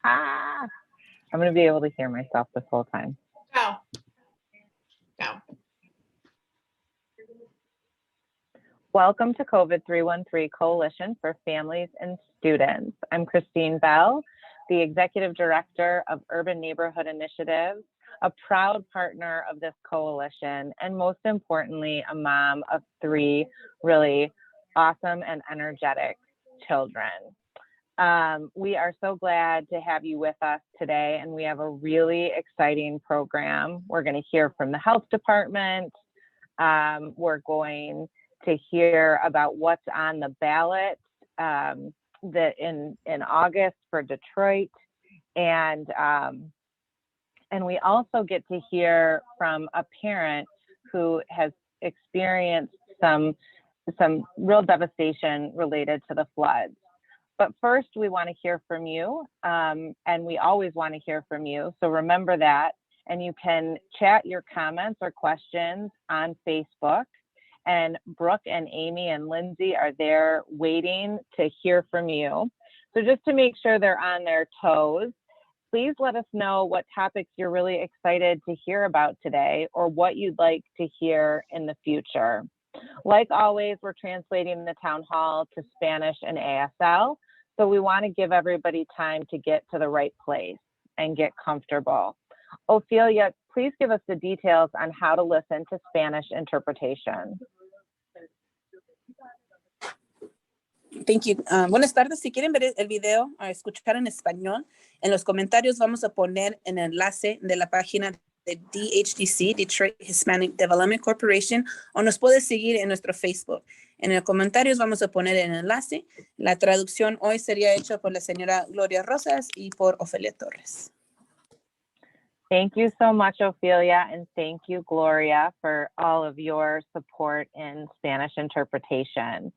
I'm going to be able to hear myself this whole time. Go. Go. Welcome to COVID313 Coalition for Families and Students. I'm Christine Bell, the Executive Director of Urban Neighborhood Initiatives, a proud partner of this coalition, and most importantly, a mom of 3 really awesome and energetic children. We are so glad to have you with us today, and we have a really exciting program. We're going to hear from the health department. We're going to hear about what's on the ballot in August for Detroit, and we also get to hear from a parent who has experienced some real devastation related to the floods. But first, we want to hear from you, and we always want to hear from you. So remember that, and you can chat your comments or questions on Facebook. And Brooke and Amy and Lindsay are there waiting to hear from you. So just to make sure they're on their toes, please let us know what topics you're really excited to hear about today, or what you'd like to hear in the future. Like always, we're translating the town hall to Spanish and ASL. So we want to give everybody time to get to the right place and get comfortable. Ophelia, please give us the details on how to listen to Spanish interpretation. Thank you. Buenas tardes. Si quieren ver el video o escuchar en español, en los comentarios vamos a poner el enlace de la página de DHDC, Detroit Hispanic Development Corporation, o nos puede seguir en nuestro Facebook. En los comentarios vamos a poner el enlace. La traducción hoy sería hecha por la señora Gloria Rosas y por Ofelia Torres. Thank you so much, Ophelia, and thank you, Gloria, for all of your support in Spanish interpretation.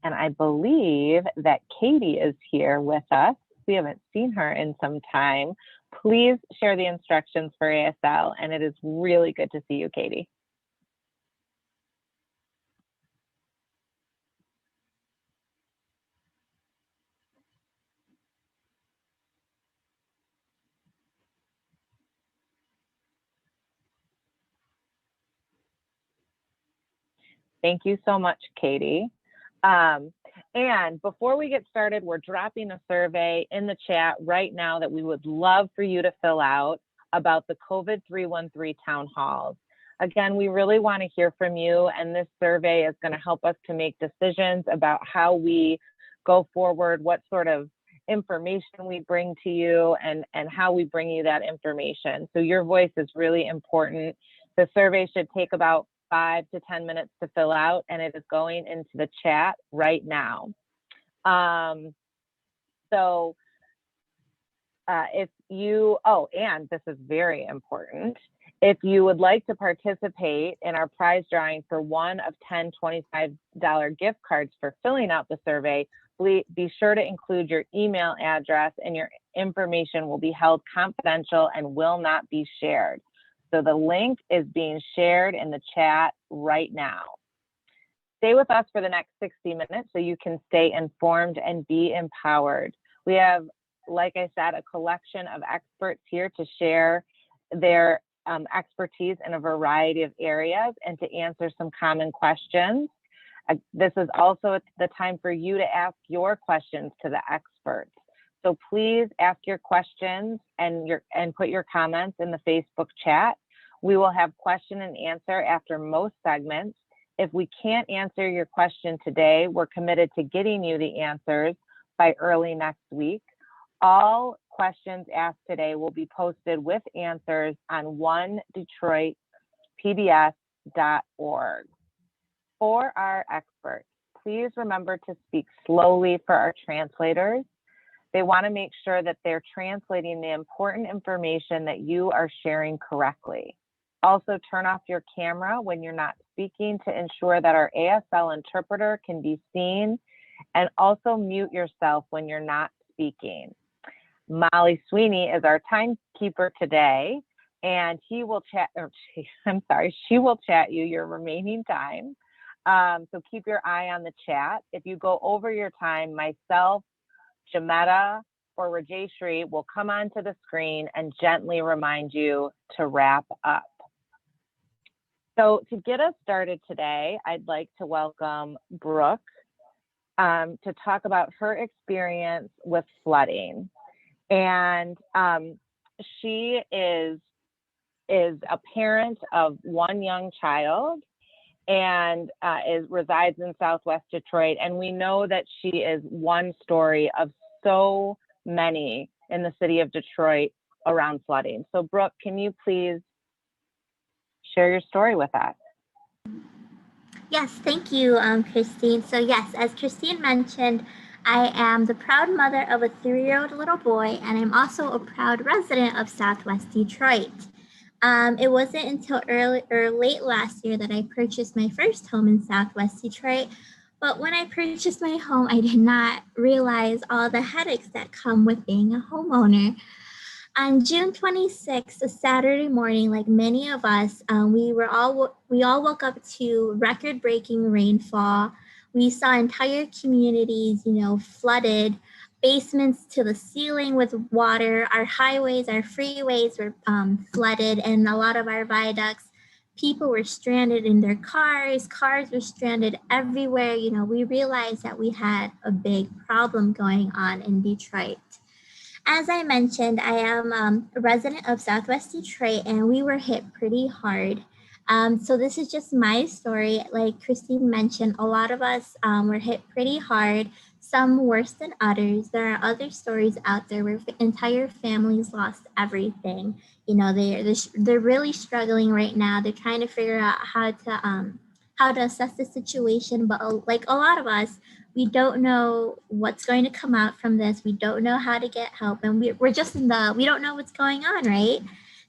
And I believe that Katie is here with us. We haven't seen her in some time. Please share the instructions for ASL, and it is really good to see you, Katie. Thank you so much, Katie. And before we get started, we're dropping a survey in the chat right now that we would love for you to fill out about the COVID313 town halls. Again, we really want to hear from you, and this survey is going to help us to make decisions about how we go forward, what sort of information we bring to you, and how we bring you that information. So your voice is really important. The survey should take about 5 to 10 minutes to fill out, and it is going into the chat right now. If you, and this is very important, if you would like to participate in our prize drawing for one of 10 $25 gift cards for filling out the survey, be sure to include your email address, and your information will be held confidential and will not be shared. So the link is being shared in the chat right now. Stay with us for the next 60 minutes so you can stay informed and be empowered. We have, like I said, a collection of experts here to share their expertise in a variety of areas and to answer some common questions. This is also the time for you to ask your questions to the experts. So please ask your questions and put your comments in the Facebook chat. We will have question and answer after most segments. If we can't answer your question today, we're committed to getting you the answers by early next week. All questions asked today will be posted with answers on onedetroitpbs.org. For our experts, please remember to speak slowly for our translators. They want to make sure that they're translating the important information that you are sharing correctly. Also, turn off your camera when you're not speaking to ensure that our ASL interpreter can be seen, and also mute yourself when you're not speaking. Molly Sweeney is our timekeeper today, and she will chat you your remaining time. So keep your eye on the chat. If you go over your time, myself, Jametta, or Rajeshri will come onto the screen and gently remind you to wrap up. So to get us started today, I'd like to welcome Brooke to talk about her experience with flooding. And she is a parent of one young child and resides in Southwest Detroit. And we know that she is one story of so many in the city of Detroit around flooding. So Brooke, can you please share your story with us? Yes, thank you, Christine. So yes, as Christine mentioned, I am the proud mother of a 3-year-old little boy, and I'm also a proud resident of Southwest Detroit. It wasn't until early or late last year that I purchased my first home in Southwest Detroit. But when I purchased my home, I did not realize all the headaches that come with being a homeowner. On June 26th, a Saturday morning, like many of us, we all woke up to record-breaking rainfall. We saw entire communities, flooded, basements to the ceiling with water. Our highways, our freeways were flooded, and a lot of our viaducts. People were stranded in their cars. Cars were stranded everywhere. We realized that we had a big problem going on in Detroit. As I mentioned, I am a resident of Southwest Detroit, and we were hit pretty hard. So this is just my story. Like Christine mentioned, a lot of us were hit pretty hard, some worse than others. There are other stories out there where entire families lost everything. They're really struggling right now. They're trying to figure out how to assess the situation. But like a lot of us, we don't know what's going to come out from this. We don't know how to get help, and we're just we don't know what's going on, right?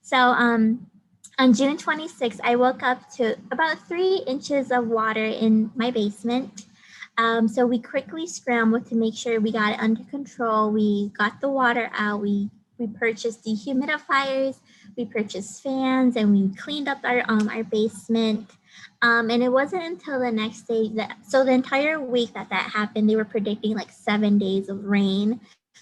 So on June 26th, I woke up to about 3 inches of water in my basement. So we quickly scrambled to make sure we got it under control. We got the water out. We purchased dehumidifiers. We purchased fans, and we cleaned up our basement. And it wasn't until the next day so the entire week that happened, they were predicting like 7 days of rain.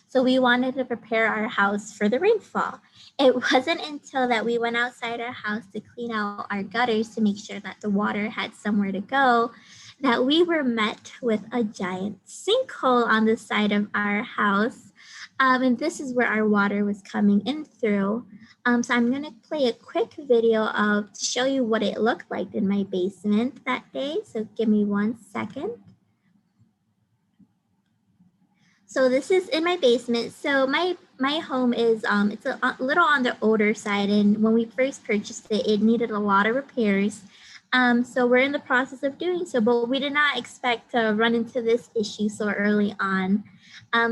So we wanted to prepare our house for the rainfall. It wasn't until that we went outside our house to clean out our gutters to make sure that the water had somewhere to go that we were met with a giant sinkhole on the side of our house. And this is where our water was coming in through. So I'm going to play a quick video to show you what it looked like in my basement that day. So give me 1 second. So this is in my basement. So my home is it's a little on the older side, and when we first purchased it, it needed a lot of repairs. So we're in the process of doing so, but we did not expect to run into this issue so early on.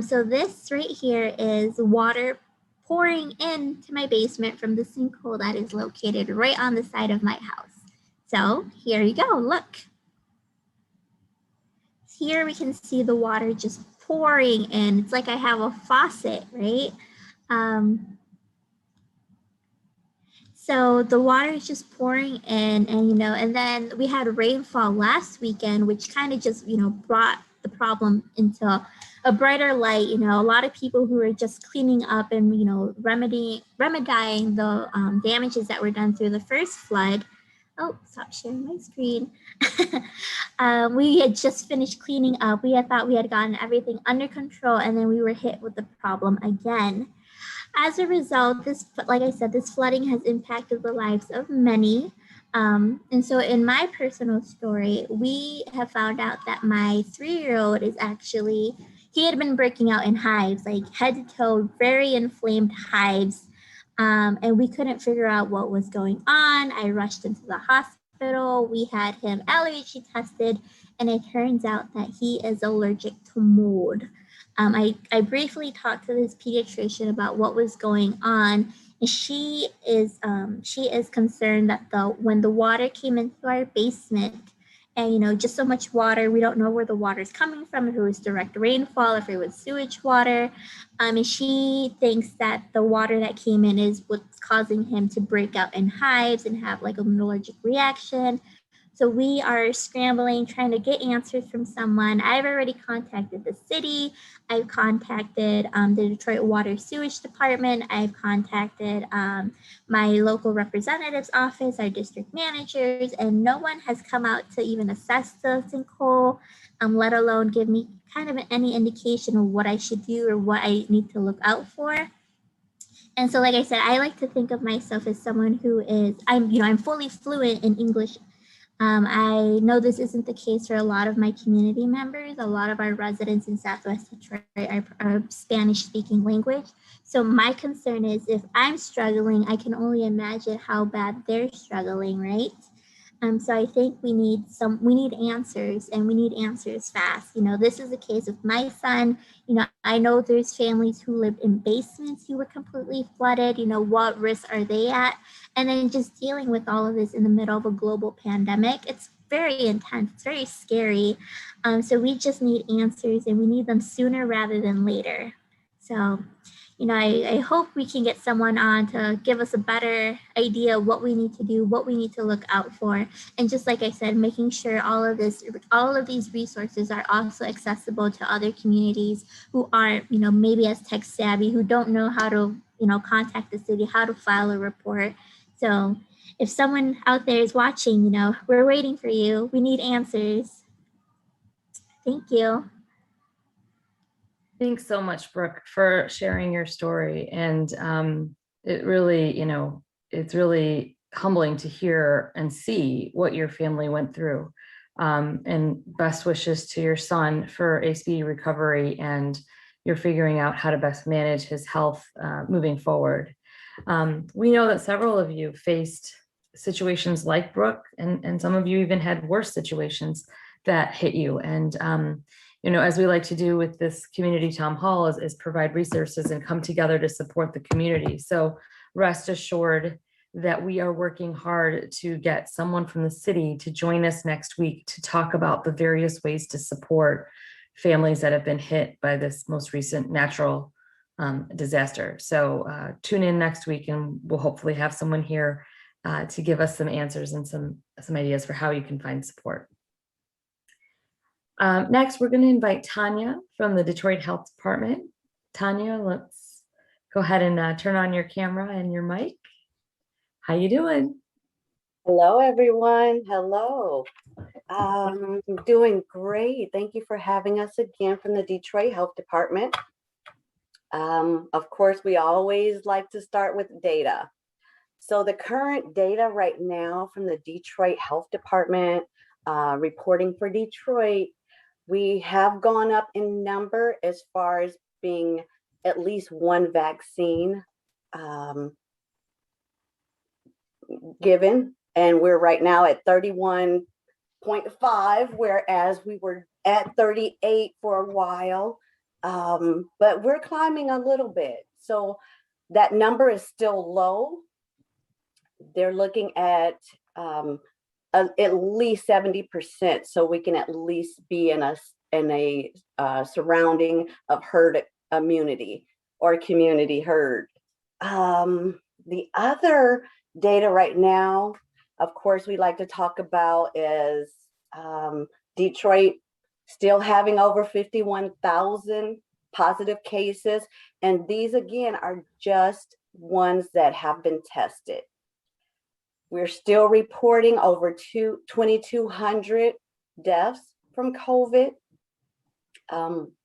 So this right here is water pouring into my basement from the sinkhole that is located right on the side of my house. So here you go, look. Here we can see the water just pouring in. It's like I have a faucet, right? So the water is just pouring in, and then we had rainfall last weekend, which kind of just, brought the problem into a brighter light. A lot of people who were just cleaning up and, remedying the damages that were done through the first flood. Oh, stop sharing my screen. We had just finished cleaning up. We had thought we had gotten everything under control, and then we were hit with the problem again. As a result, like I said, this flooding has impacted the lives of many. And so in my personal story, we have found out that my 3-year-old he had been breaking out in hives, like head to toe, very inflamed hives. And we couldn't figure out what was going on. I rushed into the hospital. We had him allergy tested, and it turns out that he is allergic to mold. I briefly talked to this pediatrician about what was going on, and she is concerned that when the water came into our basement, and just so much water, we don't know where the water is coming from, if it was direct rainfall, if it was sewage water, and she thinks that the water that came in is what's causing him to break out in hives and have like an allergic reaction. So we are scrambling, trying to get answers from someone. I've already contacted the city. I've contacted the Detroit Water Sewage Department. I've contacted my local representative's office, our district managers, and no one has come out to even assess the sinkhole, let alone give me kind of any indication of what I should do or what I need to look out for. And so, like I said, I like to think of myself as someone who is, I'm fully fluent in English. I know this isn't the case for a lot of my community members. A lot of our residents in Southwest Detroit are Spanish speaking language. So my concern is if I'm struggling, I can only imagine how bad they're struggling, right? So I think we need answers, and we need answers fast. This is the case with my son. I know there's families who lived in basements who were completely flooded. What risks are they at? And then just dealing with all of this in the middle of a global pandemic, it's very intense, it's very scary. So we just need answers, and we need them sooner rather than later. So I hope we can get someone on to give us a better idea of what we need to do, what we need to look out for. And just like I said, making sure all of these resources are also accessible to other communities who aren't, maybe as tech savvy, who don't know how to, contact the city, how to file a report. So if someone out there is watching, we're waiting for you. We need answers. Thank you. Thanks so much, Brooke, for sharing your story. And it really, it's really humbling to hear and see what your family went through. And best wishes to your son for a speedy recovery, and you're figuring out how to best manage his health moving forward. We know that several of you faced situations like Brooke, and some of you even had worse situations that hit you. And as we like to do with this community town hall is provide resources and come together to support the community. So rest assured that we are working hard to get someone from the city to join us next week to talk about the various ways to support families that have been hit by this most recent natural disaster. So tune in next week, and we'll hopefully have someone here to give us some answers and some ideas for how you can find support. Next, we're going to invite Tanya from the Detroit Health Department. Tanya, let's go ahead and turn on your camera and your mic. How you doing? Hello, everyone. Hello. Doing great. Thank you for having us again from the Detroit Health Department. Of course, we always like to start with data. So the current data right now from the Detroit Health Department, reporting for Detroit, we have gone up in number as far as being at least one vaccine given. And we're right now at 31.5, whereas we were at 38 for a while. But we're climbing a little bit. So that number is still low. They're looking at least 70%, so we can at least be in a surrounding of herd immunity or community herd. The other data right now, of course, we like to talk about is Detroit still having over 51,000 positive cases, and these again are just ones that have been tested. We're still reporting over 2,200 deaths from COVID.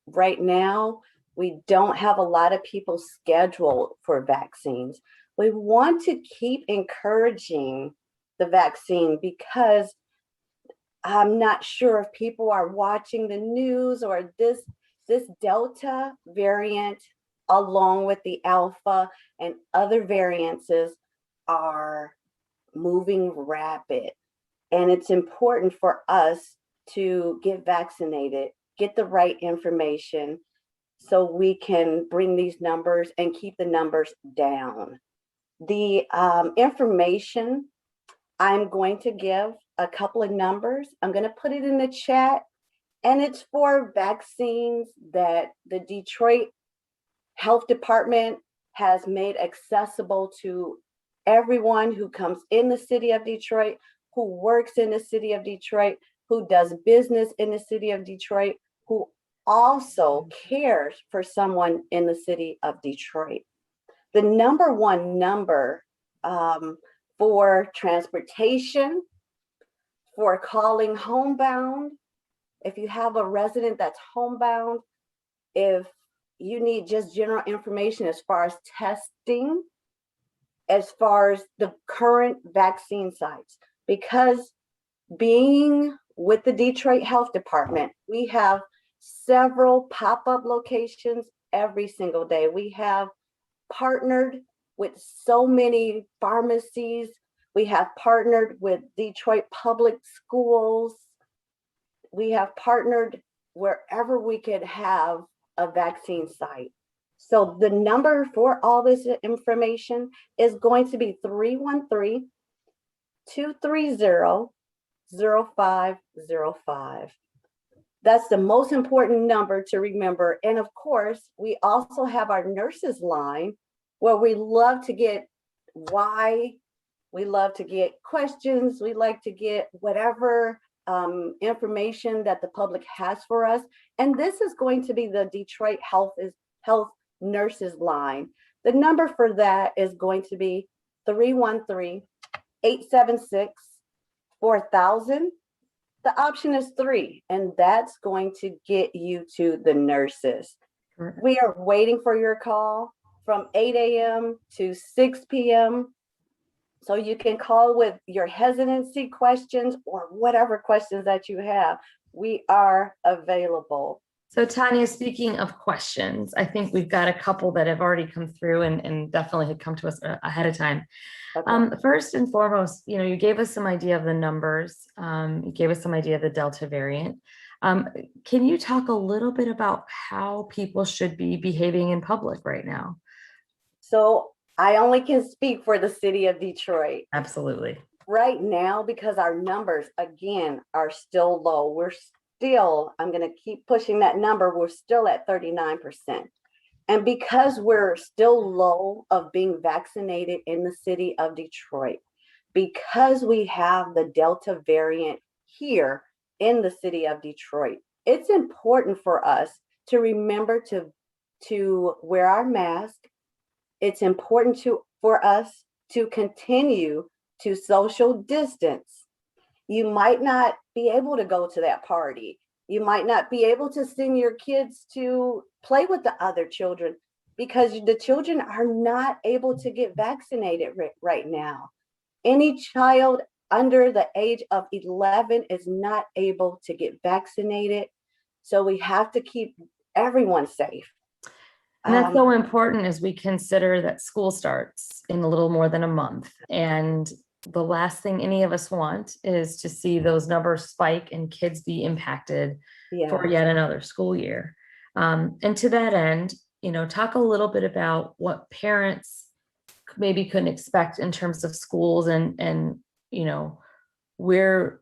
Right now, we don't have a lot of people scheduled for vaccines. We want to keep encouraging the vaccine because I'm not sure if people are watching the news or this Delta variant, along with the Alpha and other variances, are moving rapid. And it's important for us to get vaccinated, get the right information so we can bring these numbers and keep the numbers down. The information, I'm going to give a couple of numbers. I'm going to put it in the chat, and it's for vaccines that the Detroit Health Department has made accessible to everyone who comes in the city of Detroit who works in the city of Detroit, who does business in the city of Detroit, who also cares for someone in the city of Detroit. The number one number for transportation, for calling homebound, if you have a resident that's homebound, if you need just general information as far as testing, as far as the current vaccine sites, because being with the Detroit Health Department, we have several pop-up locations every single day. We have partnered with so many pharmacies. We have partnered with Detroit Public Schools. We have partnered wherever we could have a vaccine site. So the number for all this information is going to be 313-230-0505. That's the most important number to remember. And of course, we also have our nurses line where we love to get why, we love to get questions, we like to get whatever information that the public has for us. And this is going to be the Detroit Health Nurses line. The number for that is going to be 313-876-4000. The option is 3, and that's going to get you to the nurses. We are waiting for your call from 8 a.m. to 6 p.m. So you can call with your hesitancy questions or whatever questions that you have. We are available. So Tanya, speaking of questions, I think we've got a couple that have already come through and definitely had come to us ahead of time. Okay. First and foremost, you gave us some idea of the numbers. You gave us some idea of the Delta variant. Can you talk a little bit about how people should be behaving in public right now? So I only can speak for the city of Detroit. Absolutely. Right now, because our numbers, again, are still low. I'm going to keep pushing that number. We're still at 39%. And because we're still low of being vaccinated in the city of Detroit, because we have the Delta variant here in the city of Detroit, it's important for us to remember to wear our mask. It's important for us to continue to social distance. You might not be able to go to that party. You might not be able to send your kids to play with the other children because the children are not able to get vaccinated right now. Any child under the age of 11 is not able to get vaccinated. So we have to keep everyone safe. And that's so important as we consider that school starts in a little more than a month. And the last thing any of us want is to see those numbers spike and kids be impacted for yet another school year. And to that end, talk a little bit about what parents maybe couldn't expect in terms of schools and where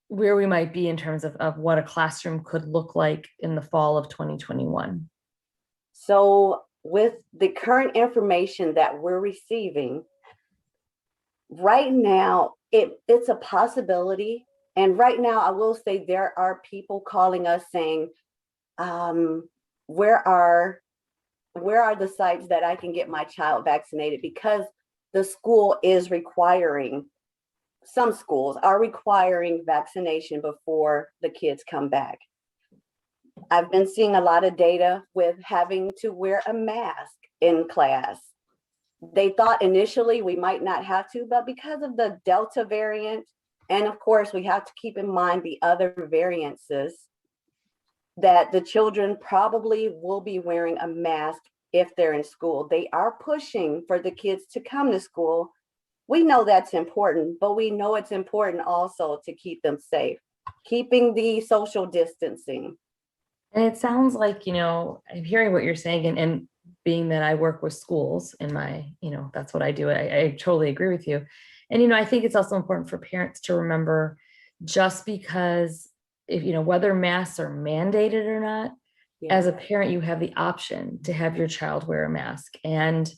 we might be in terms of what a classroom could look like in the fall of 2021. So with the current information that we're receiving, right now, it's a possibility. And right now, I will say there are people calling us saying, where are the sites that I can get my child vaccinated? Because the school is requiring, some schools are requiring vaccination before the kids come back. I've been seeing a lot of data with having to wear a mask in class. They thought initially we might not have to, but because of the Delta variant, and of course we have to keep in mind the other variances, that the children probably will be wearing a mask if they're in school. They are pushing for the kids to come to school. We know that's important, but we know it's important also to keep them safe, keeping the social distancing. And it sounds like, I'm hearing what you're saying, and being that I work with schools in my, that's what I do. I totally agree with you. And, I think it's also important for parents to remember, just because if, whether masks are mandated or not, as a parent, you have the option to have your child wear a mask. And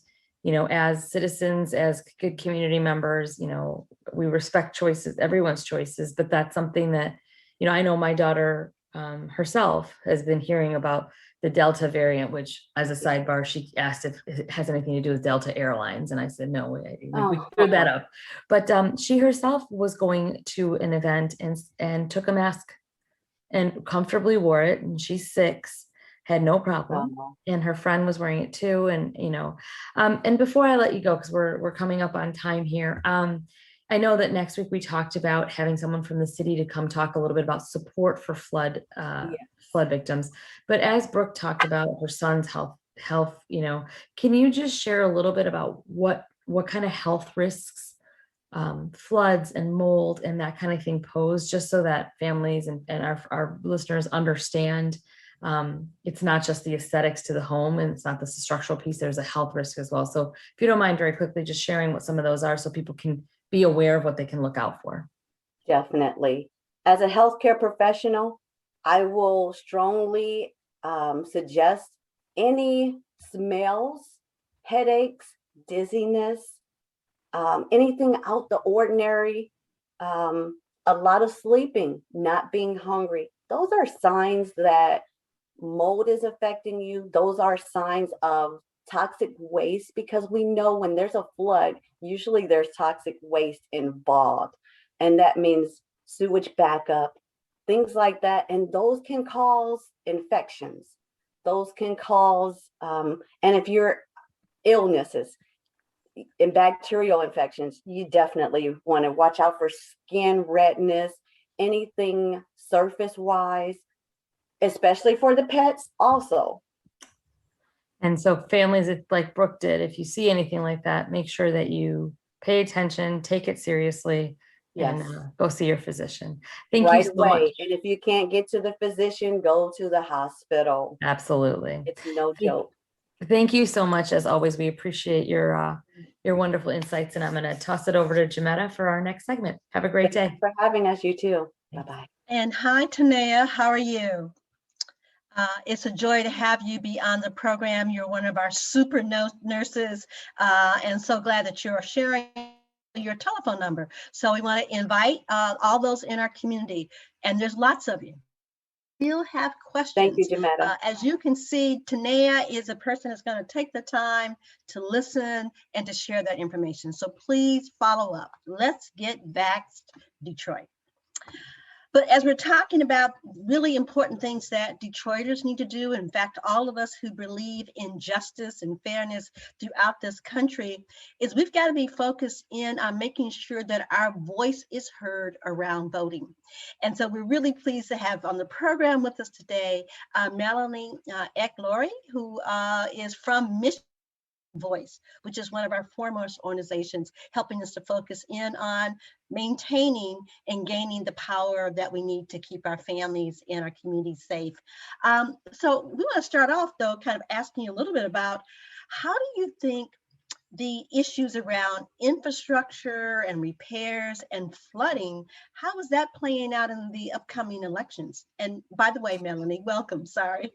you know, as citizens, as good community members, you know, we respect choices, everyone's choices, but that's something that, you know, I know my daughter herself has been hearing about the Delta variant, which, as a sidebar, she asked if it has anything to do with Delta Airlines. And I said, no, we cleared that up. But she herself was going to an event and took a mask and comfortably wore it. And she's 6, had no problem. And her friend was wearing it too. And, you know, and before I let you go, because we're coming up on time here, I know that next week we talked about having someone from the city to come talk a little bit about support for flood victims. But as Brooke talked about her son's health, you know, can you just share a little bit about what kind of health risks floods and mold and that kind of thing pose, just so that families and our listeners understand it's not just the aesthetics to the home and it's not the structural piece, there's a health risk as well. So if you don't mind, very quickly just sharing what some of those are so people can be aware of what they can look out for. Definitely. As a healthcare professional, I will strongly suggest any smells, headaches, dizziness, anything out the ordinary, a lot of sleeping, not being hungry. Those are signs that mold is affecting you. Those are signs of toxic waste, because we know when there's a flood, usually there's toxic waste involved. And that means sewage backup, things like that. And those can cause infections. Those can cause, and if you're illnesses and bacterial infections, you definitely want to watch out for skin redness, anything surface wise, especially for the pets also. And so families, like Brooke did, if you see anything like that, make sure that you pay attention, take it seriously, and go see your physician. Thank you so much. And if you can't get to the physician, go to the hospital. Absolutely. It's no joke. Thank you so much. As always, we appreciate your wonderful insights, and I'm going to toss it over to Jametta for our next segment. Have a great day. Thanks for having us. You too. Bye-bye. And hi, Tanya. How are you? It's a joy to have you be on the program. You're one of our super nurses, and so glad that you're sharing your telephone number. So we want to invite all those in our community, and there's lots of you. You have questions. Thank you, Jametta. As you can see, Tanya is a person that's going to take the time to listen and to share that information. So please follow up. Let's get vaxxed, Detroit. But as we're talking about really important things that Detroiters need to do, in fact, all of us who believe in justice and fairness throughout this country, is we've got to be focused in on making sure that our voice is heard around voting. And so we're really pleased to have on the program with us today, Melanie Eck-Laurie, who is from Michigan Voice, which is one of our foremost organizations, helping us to focus in on maintaining and gaining the power that we need to keep our families and our communities safe. So we want to start off, though, kind of asking you a little bit about how do you think the issues around infrastructure and repairs and flooding, how is that playing out in the upcoming elections? And by the way, Melanie, welcome. Sorry.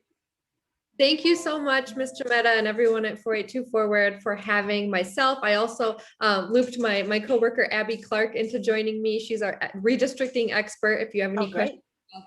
Thank you so much, Ms. Jametta, and everyone at 482 Forward for having myself. I also looped my coworker, Abby Clerk, into joining me. She's our redistricting expert, if you have any questions about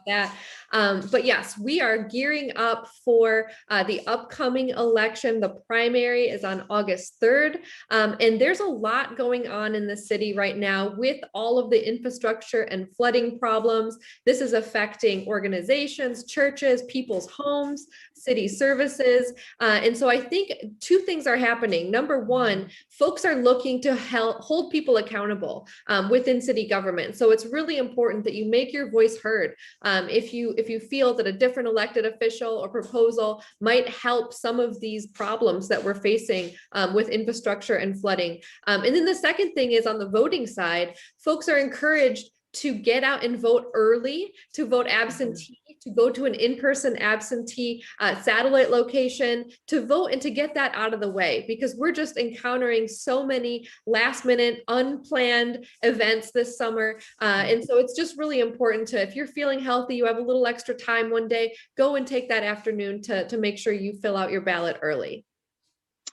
that. But yes, we are gearing up for the upcoming election. The primary is on August 3rd. And there's a lot going on in the city right now with all of the infrastructure and flooding problems. This is affecting organizations, churches, people's homes, city services. And so I think two things are happening. Number one, folks are looking to hold people accountable within city government. So it's really important that you make your voice heard. If you feel that a different elected official or proposal might help some of these problems that we're facing with infrastructure and flooding. And then the second thing is on the voting side, folks are encouraged to get out and vote early, to vote absentee, to go to an in-person absentee satellite location, to vote and to get that out of the way, because we're just encountering so many last-minute unplanned events this summer. And so it's just really important to, if you're feeling healthy, you have a little extra time one day, go and take that afternoon to make sure you fill out your ballot early.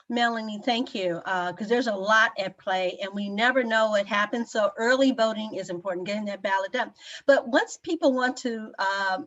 Melanie, thank you, because there's a lot at play and we never know what happens. So early voting is important, getting that ballot done. But once people want to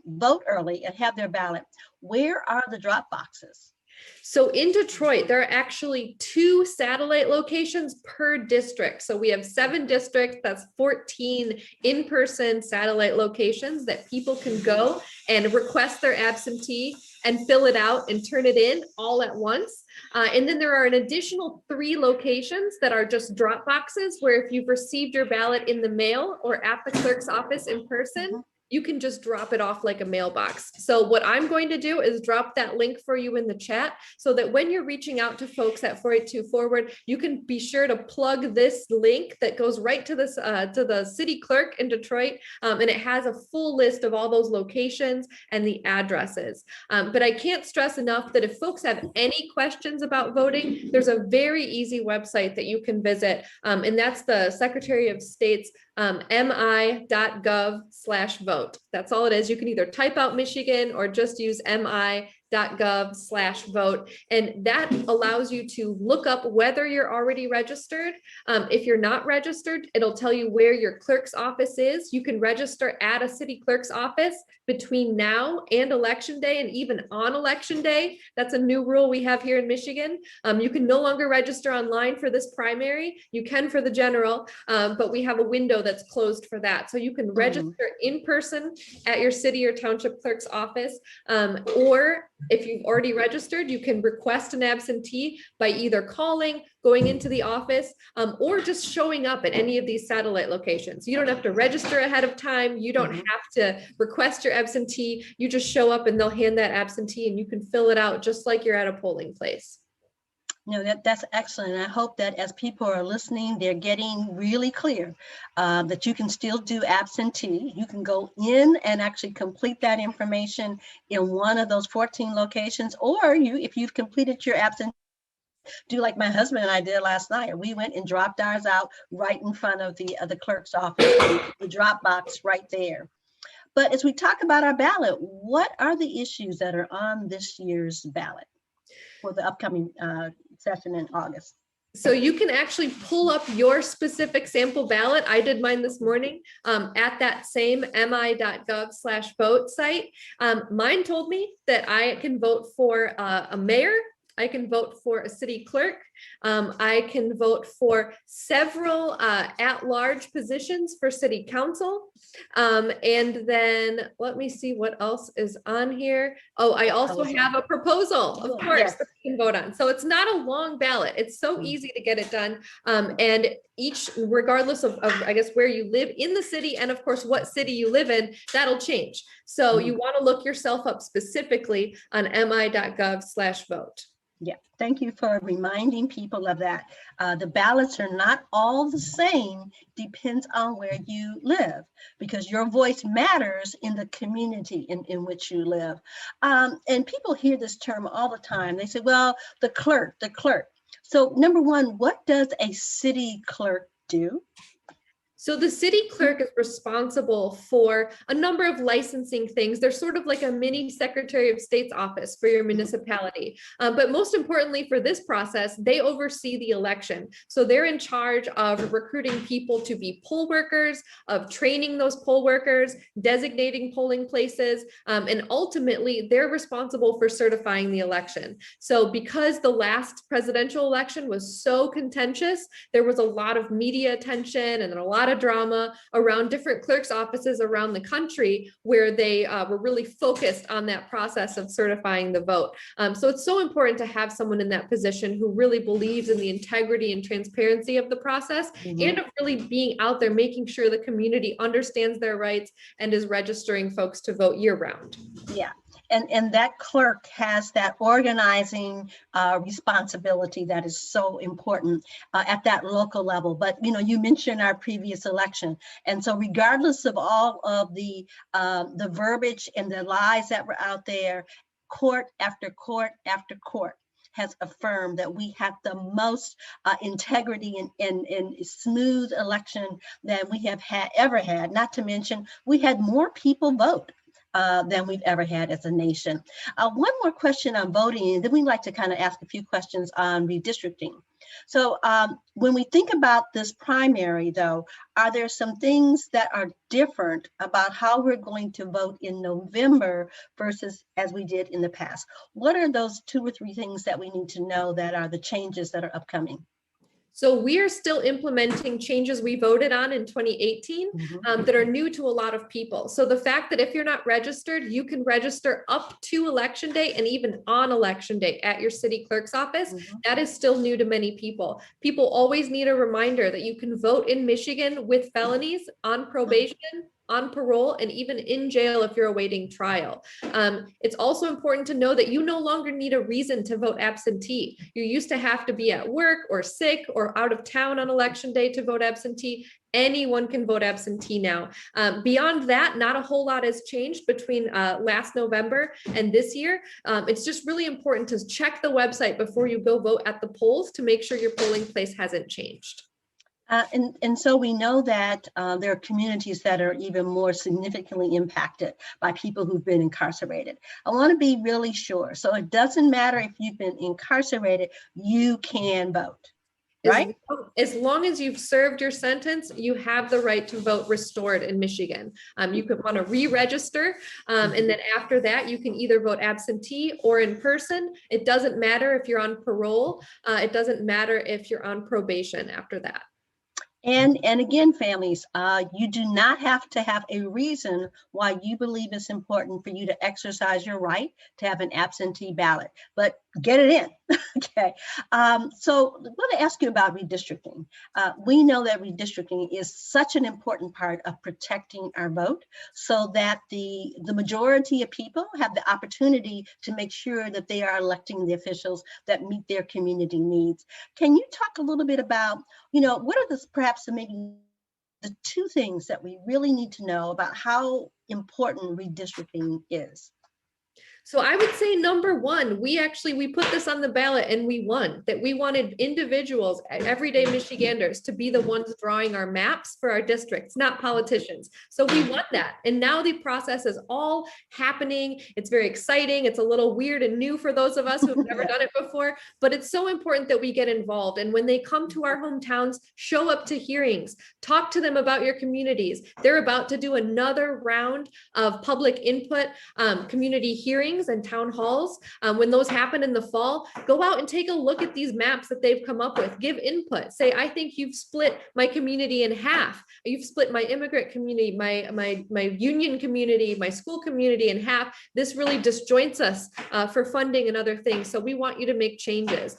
vote early and have their ballot, where are the drop boxes? So in Detroit, there are actually 2 satellite locations per district. So we have 7 districts, that's 14 in-person satellite locations that people can go and request their absentee and fill it out and turn it in all at once. And then there are an additional 3 locations that are just drop boxes where if you've received your ballot in the mail or at the clerk's office in person, you can just drop it off like a mailbox. So what I'm going to do is drop that link for you in the chat so that when you're reaching out to folks at 482 Forward, you can be sure to plug this link that goes right to this to the city clerk in Detroit. And it has a full list of all those locations and the addresses. But I can't stress enough that if folks have any questions about voting, there's a very easy website that you can visit. And that's the Secretary of State's mi.gov/vote. That's all it is. You can either type out Michigan or just use mi.gov/vote. And that allows you to look up whether you're already registered. If you're not registered, it'll tell you where your clerk's office is. You can register at a city clerk's office between now and election day, and even on election day. That's a new rule we have here in Michigan. You can no longer register online for this primary. You can for the general, but we have a window that's closed for that. So you can register in person at your city or township clerk's office, or if you've already registered, you can request an absentee by either calling, going into the office, or just showing up at any of these satellite locations. You don't have to register ahead of time. You don't have to request your absentee. You just show up and they'll hand that absentee and you can fill it out just like you're at a polling place. No, that's excellent. I hope that as people are listening, they're getting really clear that you can still do absentee. You can go in and actually complete that information in one of those 14 locations, or if you've completed your absentee, do like my husband and I did last night. We went and dropped ours out right in front of the clerk's office, the drop box right there. But as we talk about our ballot, what are the issues that are on this year's ballot for the upcoming session in August? So you can actually pull up your specific sample ballot. I did mine this morning at that same mi.gov/vote site. Mine told me that I can vote for a mayor. I can vote for a city clerk. I can vote for several at-large positions for city council. And then let me see what else is on here. Oh, I also have a proposal, of course, that you can vote on. So it's not a long ballot. It's so easy to get it done. And each, regardless of I guess, where you live in the city, and of course, what city you live in, that'll change. So you want to look yourself up specifically on mi.gov/vote. Yeah, thank you for reminding people of that. The ballots are not all the same, depends on where you live, because your voice matters in the community in which you live. And people hear this term all the time. They say, well, the clerk. So number one, what does a city clerk do? So the city clerk is responsible for a number of licensing things. They're sort of like a mini Secretary of State's office for your municipality. But most importantly for this process, they oversee the election. So they're in charge of recruiting people to be poll workers, of training those poll workers, designating polling places, and ultimately they're responsible for certifying the election. So because the last presidential election was so contentious, there was a lot of media attention and a lot of drama around different clerks' offices around the country where they were really focused on that process of certifying the vote. So it's so important to have someone in that position who really believes in the integrity and transparency of the process, and of really being out there making sure the community understands their rights and is registering folks to vote year-round. Yeah. And that clerk has that organizing responsibility that is so important at that local level. But you mentioned our previous election, and so regardless of all of the verbiage and the lies that were out there, court after court after court has affirmed that we have the most integrity and smooth election that we have ever had. Not to mention, we had more people vote than we've ever had as a nation. One more question on voting, and then we'd like to kind of ask a few questions on redistricting. So when we think about this primary, though, are there some things that are different about how we're going to vote in November versus as we did in the past? What are those 2 or 3 things that we need to know that are the changes that are upcoming? So we are still implementing changes we voted on in 2018 that are new to a lot of people. So the fact that if you're not registered, you can register up to election day and even on election day at your city clerk's office, that is still new to many people. People always need a reminder that you can vote in Michigan with felonies, on probation, on parole, and even in jail if you're awaiting trial. It's also important to know that you no longer need a reason to vote absentee. You used to have to be at work or sick or out of town on election day to vote absentee. Anyone can vote absentee now. Beyond that, not a whole lot has changed between last November and this year. It's just really important to check the website before you go vote at the polls to make sure your polling place hasn't changed. And so we know that there are communities that are even more significantly impacted by people who've been incarcerated. I want to be really sure. So it doesn't matter if you've been incarcerated, you can vote, right? As long as you've served your sentence, you have the right to vote restored in Michigan. You could want to re-register, and then after that, you can either vote absentee or in person. It doesn't matter if you're on parole. It doesn't matter if you're on probation after that. And again, families, you do not have to have a reason why you believe it's important for you to exercise your right to have an absentee ballot, but get it in. Okay. So I want to ask you about redistricting. We know that redistricting is such an important part of protecting our vote so that the majority of people have the opportunity to make sure that they are electing the officials that meet their community needs. Can you talk a little bit about, what are perhaps maybe the 2 things that we really need to know about how important redistricting is? So I would say number one, we put this on the ballot and we won, that we wanted individuals, everyday Michiganders, to be the ones drawing our maps for our districts, not politicians. So we won that. And now the process is all happening. It's very exciting. It's a little weird and new for those of us who've never done it before, but it's so important that we get involved. And when they come to our hometowns, show up to hearings, talk to them about your communities. They're about to do another round of public input, community hearings and town halls. When those happen in the fall, go out and take a look at these maps that they've come up with. Give input. Say, I think you've split my community in half. You've split my immigrant community, my union community, my school community in half. This really disjoints us for funding and other things. So we want you to make changes.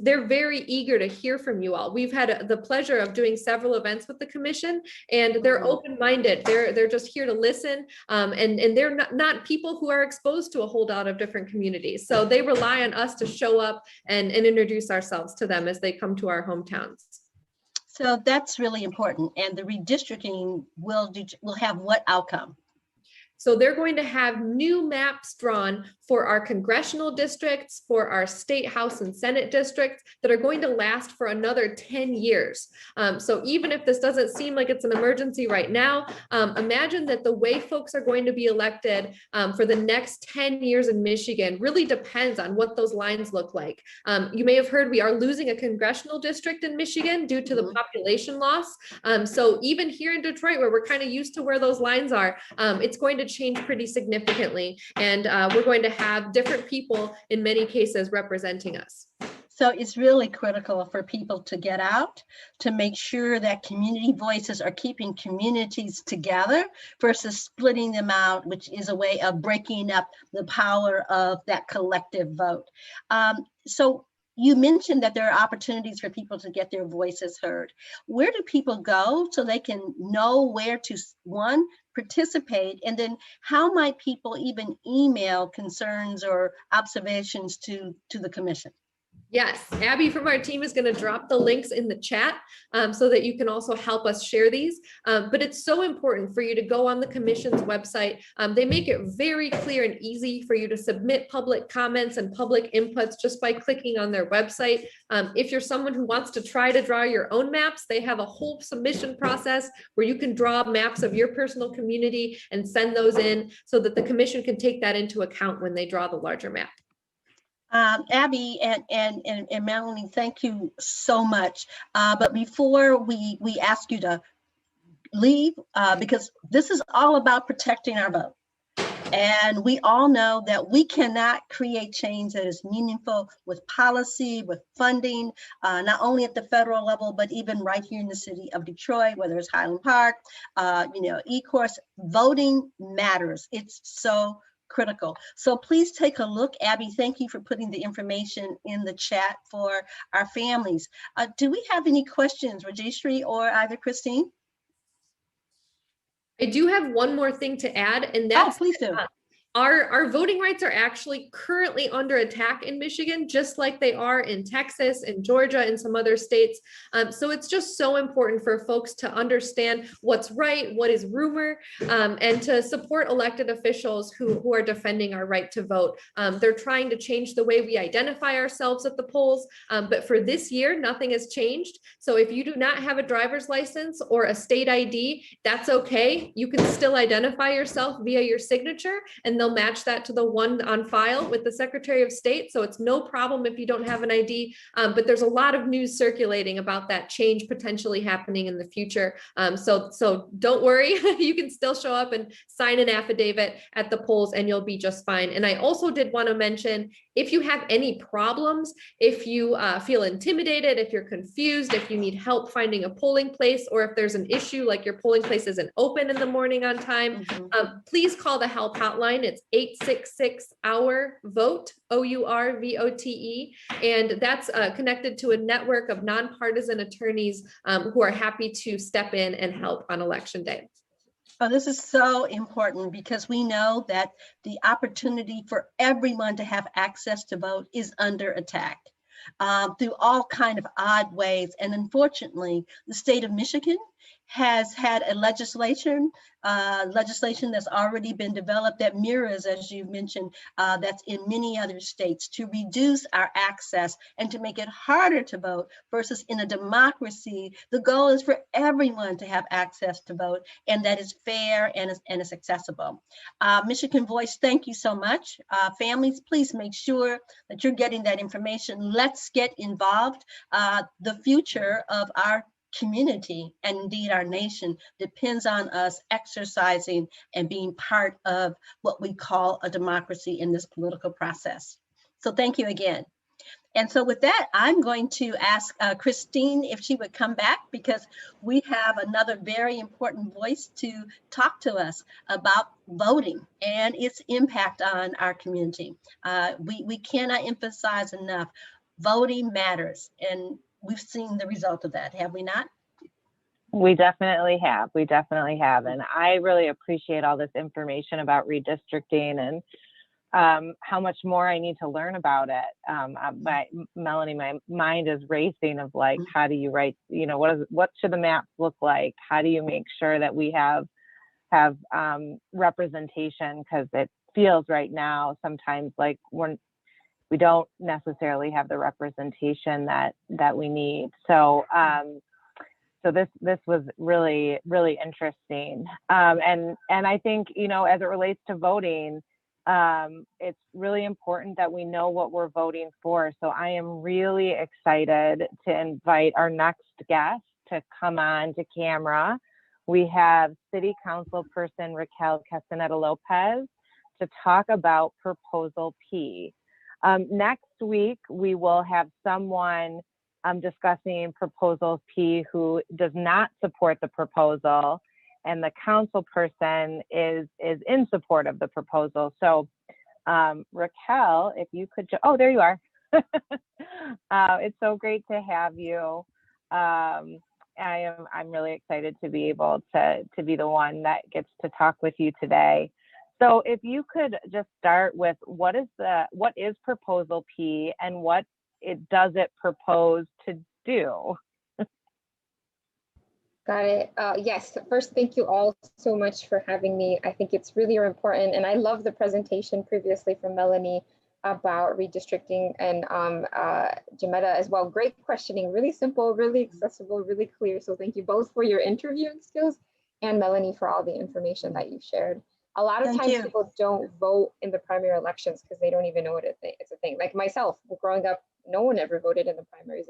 They're very eager to hear from you all. We've had the pleasure of doing several events with the commission, and they're open-minded. They're just here to listen, and they're not people who are exposed to a whole lot of different communities. So they rely on us to show up and introduce ourselves to them as they come to our hometowns. So that's really important. And the redistricting will have what outcome? So they're going to have new maps drawn for our congressional districts, for our state house and senate districts that are going to last for another 10 years. So even if this doesn't seem like it's an emergency right now, imagine that the way folks are going to be elected for the next 10 years in Michigan really depends on what those lines look like. You may have heard we are losing a congressional district in Michigan due to the population loss. So even here in Detroit, where we're kind of used to where those lines are, it's going to change pretty significantly. And we're going to have different people in many cases representing us. So it's really critical for people to get out, to make sure that community voices are keeping communities together versus splitting them out, which is a way of breaking up the power of that collective vote. So you mentioned that there are opportunities for people to get their voices heard. Where do people go so they can know where to, one, participate, and then how might people even email concerns or observations to the commission? Yes, Abby from our team is going to drop the links in the chat so that you can also help us share these. But it's so important for you to go on the commission's website. They make it very clear and easy for you to submit public comments and public inputs just by clicking on their website. If you're someone who wants to try to draw your own maps, they have a whole submission process where you can draw maps of your personal community and send those in so that the commission can take that into account when they draw the larger map. Abby and Melanie, thank you so much. But before we ask you to leave, because this is all about protecting our vote. And we all know that we cannot create change that is meaningful with policy, with funding, not only at the federal level, but even right here in the city of Detroit, whether it's Highland Park, E-course. Voting matters. It's so critical. So please take a look. Abby, thank you for putting the information in the chat for our families. Do we have any questions, Rajeshri or either Christine? I do have one more thing to add, and that's please do. Our voting rights are actually currently under attack in Michigan, just like they are in Texas and Georgia and some other states. So it's just so important for folks to understand what's right, what is rumor, and to support elected officials who are defending our right to vote. They're trying to change the way we identify ourselves at the polls, but for this year, nothing has changed. So if you do not have a driver's license or a state ID, that's okay. You can still identify yourself via your signature, and they'll match that to the one on file with the Secretary of State. So it's no problem if you don't have an ID, but there's a lot of news circulating about that change potentially happening in the future. So don't worry, you can still show up and sign an affidavit at the polls and you'll be just fine. And I also did want to mention, if you have any problems, if you feel intimidated, if you're confused, if you need help finding a polling place, or if there's an issue like your polling place isn't open in the morning on time, please call the help hotline. It's 866-OUR-VOTE, OURVOTE, and that's connected to a network of nonpartisan attorneys who are happy to step in and help on election day. Oh, this is so important because we know that the opportunity for everyone to have access to vote is under attack through all kind of odd ways. And unfortunately, the state of Michigan has had a legislation that's already been developed that mirrors, as you mentioned, that's in many other states, to reduce our access and to make it harder to vote. Versus in a democracy, the goal is for everyone to have access to vote, and that is fair and is accessible. Michigan Voice, thank you so much. Families, please make sure that you're getting that information. Let's get involved. The future of our community and indeed our nation depends on us exercising and being part of what we call a democracy in this political process. So thank you again. And so with that, I'm going to ask Christine if she would come back, because we have another very important voice to talk to us about voting and its impact on our community. We cannot emphasize enough, voting matters, and we've seen the result of that, have we not? We definitely have. We definitely have. And I really appreciate all this information about redistricting and how much more I need to learn about it. Melanie, my mind is racing of like, how do you write, what should the maps look like? How do you make sure that we have representation? Because it feels right now sometimes like we don't necessarily have the representation that we need. So this was really, really interesting. And I think, as it relates to voting, it's really important that we know what we're voting for. So I am really excited to invite our next guest to come on to camera. We have City Council person Raquel Castaneda Lopez to talk about Proposal P. Next week, we will have someone discussing Proposal P who does not support the proposal, and the council person is in support of the proposal. So Raquel, if you could, oh, there you are. It's so great to have you. I'm really excited to be able to be the one that gets to talk with you today. So if you could just start with what is Proposal P and what does it propose to do? Got it. Yes, first, thank you all so much for having me. I think it's really important, and I love the presentation previously from Melanie about redistricting, and Jametta as well. Great questioning, really simple, really accessible, really clear. So thank you both for your interviewing skills, and Melanie for all the information that you shared. A lot of Thank times you. people don't vote in the primary elections because they don't even know it's a thing. Like myself, growing up, no one ever voted in the primaries.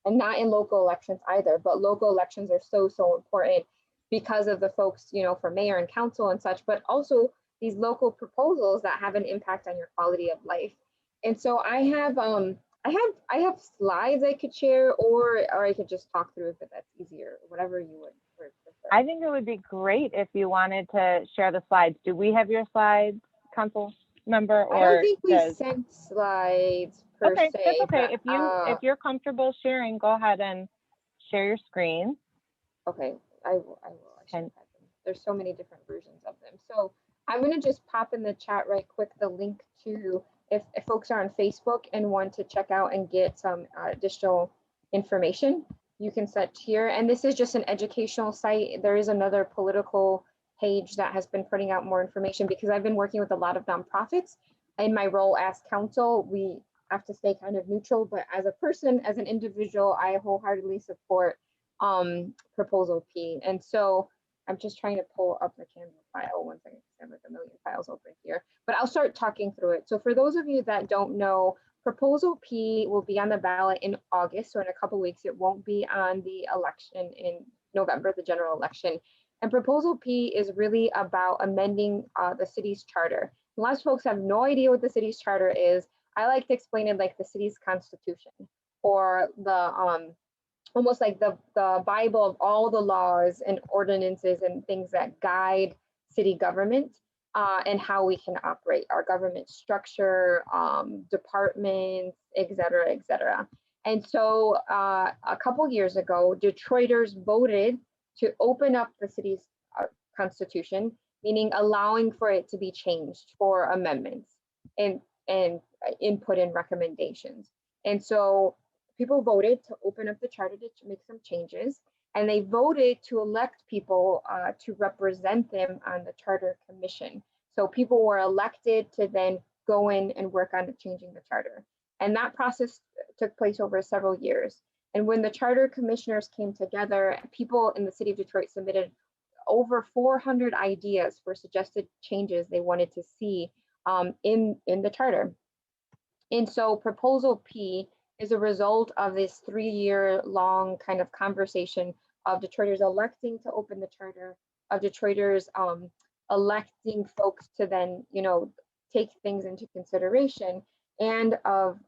And not in local elections either, but local elections are so important because of the folks, you know, for mayor and council and such, but also these local proposals that have an impact on your quality of life. And so I have slides I could share, or I could just talk through if that's easier, whatever you would prefer. I think it would be great if you wanted to share the slides. Do we have your slides, council member? Or I don't think we does... sent slides per Okay, se. that's okay. But, if you're comfortable sharing, go ahead and share your screen. okay, I will. I should have them. There's so many different versions of them. So I'm going to just pop in the chat right quick the link to if folks are on Facebook and want to check out and get some additional information, you can set here. And this is just an educational site. There is another political page that has been putting out more information because I've been working with a lot of nonprofits. In my role as council, we have to stay kind of neutral, but as a person, as an individual, I wholeheartedly support Proposal P. And so I'm just trying to pull up the Canva file. One second, I have like a million files open here, but I'll start talking through it. So for those of you that don't know, Proposal P will be on the ballot in August. So in a couple of weeks, it won't be on the election in November, the general election. And Proposal P is really about amending the city's charter. A lot of folks have no idea what the city's charter is. I like to explain it like the city's constitution, or the almost like the Bible of all the laws and ordinances and things that guide city government and how we can operate our government structure, departments, et cetera, et cetera. And so a couple years ago, Detroiters voted to open up the city's constitution, meaning allowing for it to be changed for amendments and input and recommendations. And so people voted to open up the charter to make some changes, and they voted to elect people to represent them on the charter commission. So people were elected to then go in and work on changing the charter. And that process took place over several years. And when the charter commissioners came together, people in the city of Detroit submitted over 400 ideas for suggested changes they wanted to see in the charter. And so Proposal P is a result of this 3-year-long kind of conversation of Detroiters electing to open the charter, of Detroiters electing folks to then, you know, take things into consideration, and of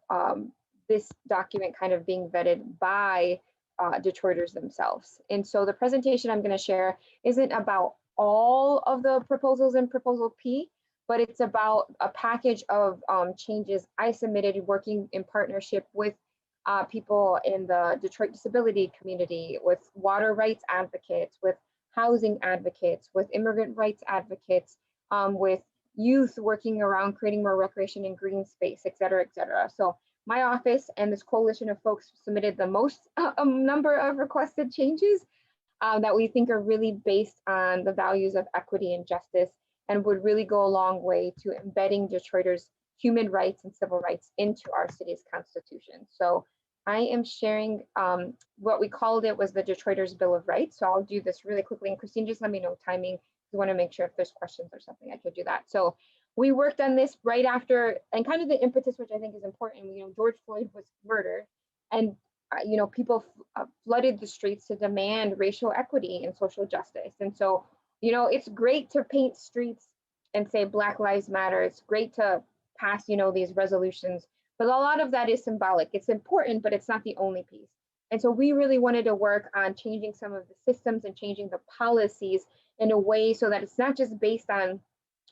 this document kind of being vetted by Detroiters themselves. And so the presentation I'm going to share isn't about all of the proposals in Proposal P, but it's about a package of changes I submitted working in partnership with people in the Detroit disability community, with water rights advocates, with housing advocates, with immigrant rights advocates, with youth working around creating more recreation and green space, et cetera, et cetera. So my office and this coalition of folks submitted the most number of requested changes that we think are really based on the values of equity and justice, and would really go a long way to embedding Detroiters' human rights and civil rights into our city's constitution. So I am sharing what we called it was the Detroiters' Bill of Rights. So I'll do this really quickly. And Christine, just let me know timing. You want to make sure if there's questions or something, I could do that. So we worked on this right after, and kind of the impetus, which I think is important. You know, George Floyd was murdered, and you know, people flooded the streets to demand racial equity and social justice. And so, you know, it's great to paint streets and say Black Lives Matter. It's great to pass, you know, these resolutions, but a lot of that is symbolic. It's important, but it's not the only piece. And so we really wanted to work on changing some of the systems and changing the policies in a way so that it's not just based on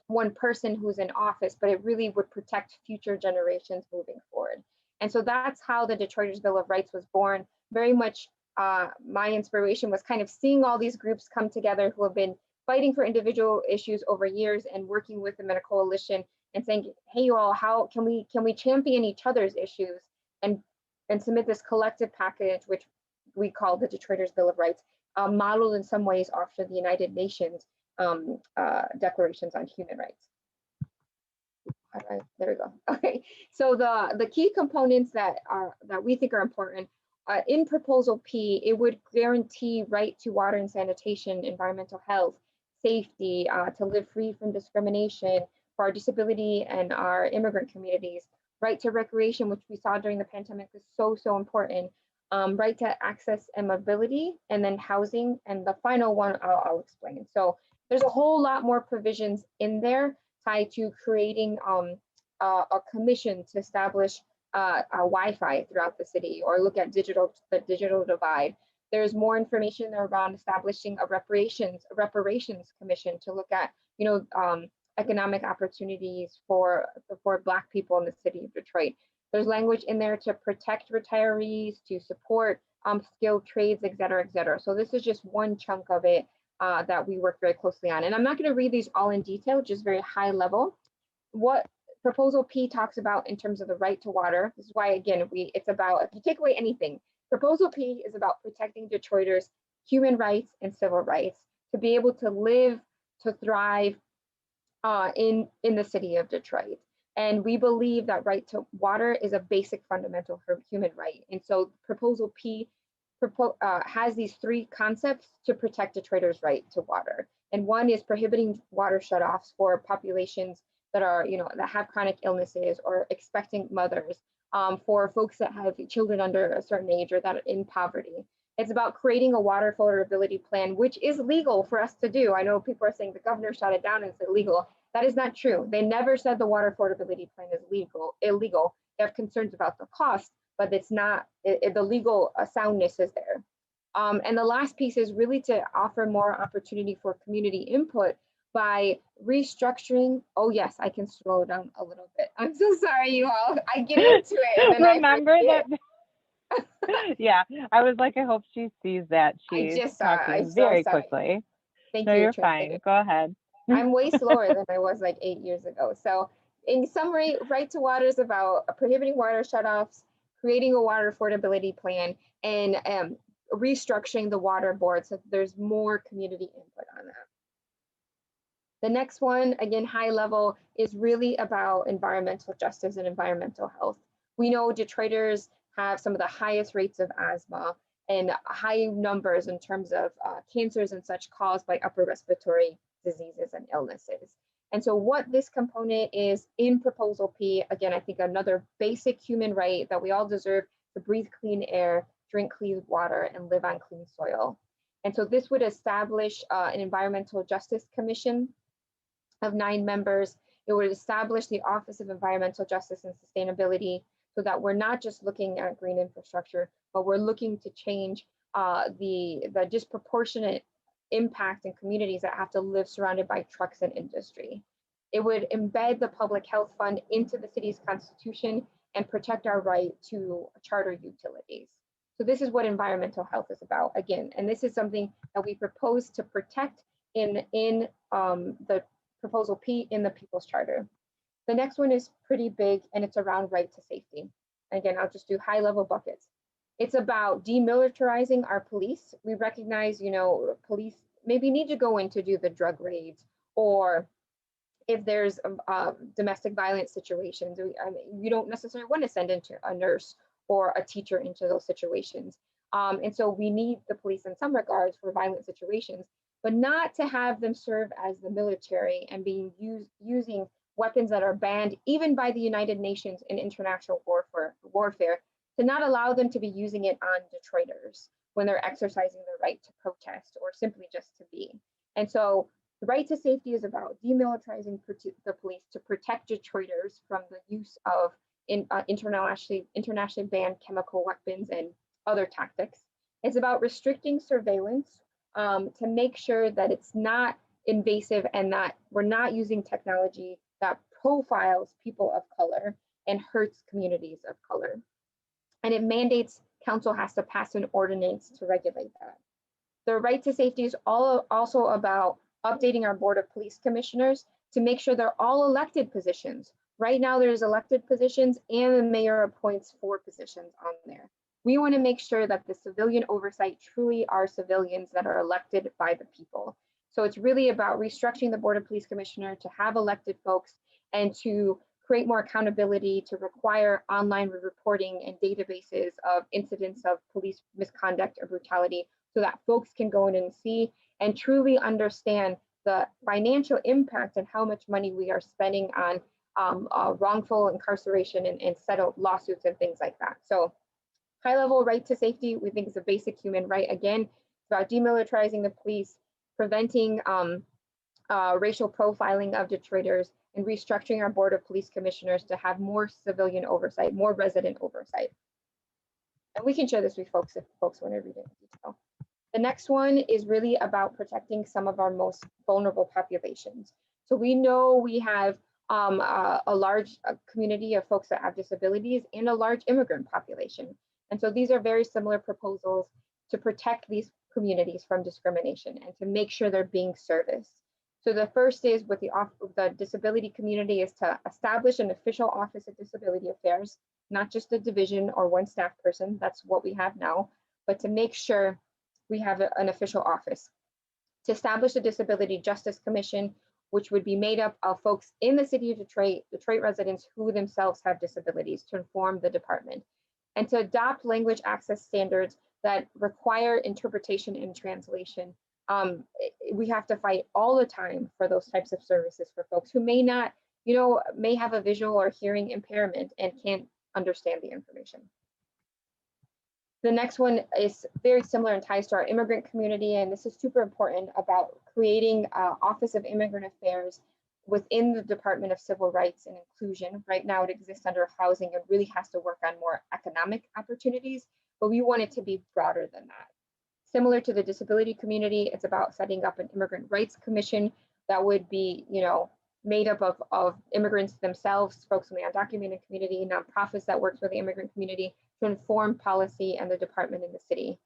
one person who's in office, but it really would protect future generations moving forward. And so that's how the Detroiters' Bill of Rights was born. Very much my inspiration was kind of seeing all these groups come together who have been fighting for individual issues over years and working with them in a coalition and saying, hey, you all, how can we champion each other's issues and and submit this collective package, which we call the Detroiters Bill of Rights, modeled in some ways after the United Nations declarations on human rights. There we go. Okay, so the key components that we think are important in Proposal P, it would guarantee right to water and sanitation, environmental health, safety, to live free from discrimination for our disability and our immigrant communities, right to recreation, which we saw during the pandemic is so important, right to access and mobility, and then housing, and the final one I'll explain. So there's a whole lot more provisions in there tied to creating a commission to establish Wi-Fi throughout the city, or look at the digital divide. There's more information around establishing a reparations commission to look at, economic opportunities for Black people in the city of Detroit. There's language in there to protect retirees, to support skilled trades, et cetera, et cetera. So this is just one chunk of it that we work very closely on. And I'm not going to read these all in detail, just very high level. What Proposal P talks about in terms of the right to water. This is why, again, it's about, if you take away anything, Proposal P is about protecting Detroiters' human rights and civil rights to be able to live, to thrive in the city of Detroit. And we believe that right to water is a basic fundamental human right. And so Proposal P has these three concepts to protect Detroiters' right to water. And one is prohibiting water shutoffs for populations that are, that have chronic illnesses or expecting mothers, for folks that have children under a certain age or that are in poverty. It's about creating a water affordability plan, which is legal for us to do. I know people are saying the governor shot it down and it's illegal. That is not true. They never said the water affordability plan is illegal. They have concerns about the cost, but it's not, the legal soundness is there. And the last piece is really to offer more opportunity for community input by restructuring. Oh yes, I can slow down a little bit. I'm so sorry, you all. I get into it. And then remember that. Yeah, I was like, I hope she sees that. She's talking very quickly. Thank you. No, you're fine. Go ahead. I'm way slower than I was like 8 years ago. So in summary, right to water is about prohibiting water shutoffs, creating a water affordability plan, and restructuring the water board so there's more community input on that. The next one, again, high level, is really about environmental justice and environmental health. We know Detroiters have some of the highest rates of asthma and high numbers in terms of cancers and such caused by upper respiratory diseases and illnesses. And so what this component is in Proposal P, again, I think another basic human right that we all deserve to breathe clean air, drink clean water, and live on clean soil. And so this would establish an environmental justice commission of 9 members. It would establish the Office of Environmental Justice and Sustainability so that we're not just looking at green infrastructure, but we're looking to change the disproportionate impact in communities that have to live surrounded by trucks and industry. It would embed the Public Health Fund into the city's constitution and protect our right to charter utilities. So this is what environmental health is about, again, and this is something that we propose to protect in the Proposal P in the People's Charter. The next one is pretty big, and it's around right to safety. Again, I'll just do high-level buckets. It's about demilitarizing our police. We recognize, police maybe need to go in to do the drug raids, or if there's domestic violence situations, you don't necessarily want to send into a nurse or a teacher into those situations. And so we need the police in some regards for violent situations, but not to have them serve as the military and being using weapons that are banned even by the United Nations in international warfare, to not allow them to be using it on Detroiters when they're exercising their right to protest or simply just to be. And so the right to safety is about demilitarizing the police to protect Detroiters from the use of internationally banned chemical weapons and other tactics. It's about restricting surveillance to make sure that it's not invasive and that we're not using technology that profiles people of color and hurts communities of color. And it mandates council has to pass an ordinance to regulate that. The right to safety is also about updating our Board of Police Commissioners to make sure they're all elected positions Right now there's elected positions and the mayor appoints 4 positions on there. We want to make sure that the civilian oversight truly are civilians that are elected by the people. So it's really about restructuring the Board of Police Commissioner to have elected folks and to create more accountability, to require online reporting and databases of incidents of police misconduct or brutality so that folks can go in and see and truly understand the financial impact and how much money we are spending on wrongful incarceration and settled lawsuits and things like that. So high level right to safety, we think is a basic human right. Again, it's about demilitarizing the police, preventing racial profiling of Detroiters, and restructuring our Board of Police Commissioners to have more civilian oversight, more resident oversight. And we can share this with folks if folks want to read it in detail. The next one is really about protecting some of our most vulnerable populations. So we know we have a large community of folks that have disabilities and a large immigrant population. And so these are very similar proposals to protect these communities from discrimination and to make sure they're being serviced. So the first is with the disability community is to establish an official Office of Disability Affairs, not just a division or one staff person, that's what we have now, but to make sure we have an official office. To establish a Disability Justice Commission, which would be made up of folks in the city of Detroit, Detroit residents who themselves have disabilities, to inform the department. And to adopt language access standards that require interpretation and translation. We have to fight all the time for those types of services for folks who may not, may have a visual or hearing impairment and can't understand the information. The next one is very similar and ties to our immigrant community, and this is super important about creating an Office of Immigrant Affairs within the Department of Civil Rights and Inclusion. Right now it exists under housing and really has to work on more economic opportunities, but we want it to be broader than that. Similar to the disability community, it's about setting up an Immigrant Rights Commission that would be, made up of immigrants themselves, folks in the undocumented community, nonprofits that work for the immigrant community to inform policy and the department in the city.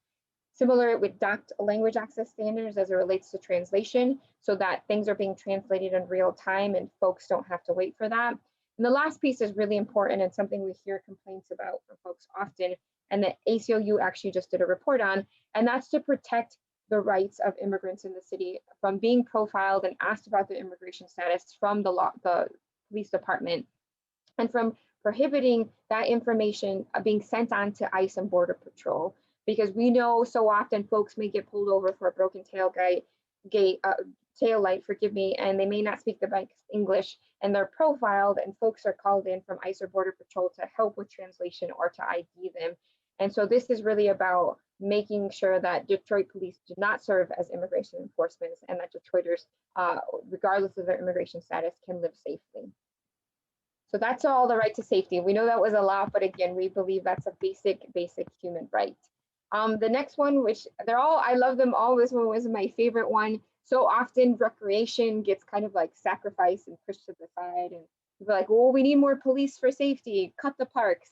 Similar with adopt language access standards as it relates to translation so that things are being translated in real time and folks don't have to wait for that. And the last piece is really important and something we hear complaints about from folks often, and the ACLU actually just did a report on, and that's to protect the rights of immigrants in the city from being profiled and asked about their immigration status from the police department, and from prohibiting that information being sent on to ICE and Border Patrol, because we know so often folks may get pulled over for a broken tail light, forgive me, and they may not speak the best English, and they're profiled, and folks are called in from ICE or Border Patrol to help with translation or to ID them. And so this is really about making sure that Detroit police do not serve as immigration enforcement and that Detroiters, regardless of their immigration status, can live safely. So that's all the right to safety. We know that was a lot, but again, we believe that's a basic human right. The next one, which I love them all. This one was my favorite one. So often recreation gets kind of like sacrificed and pushed to the side, and people are like, well, we need more police for safety, cut the parks.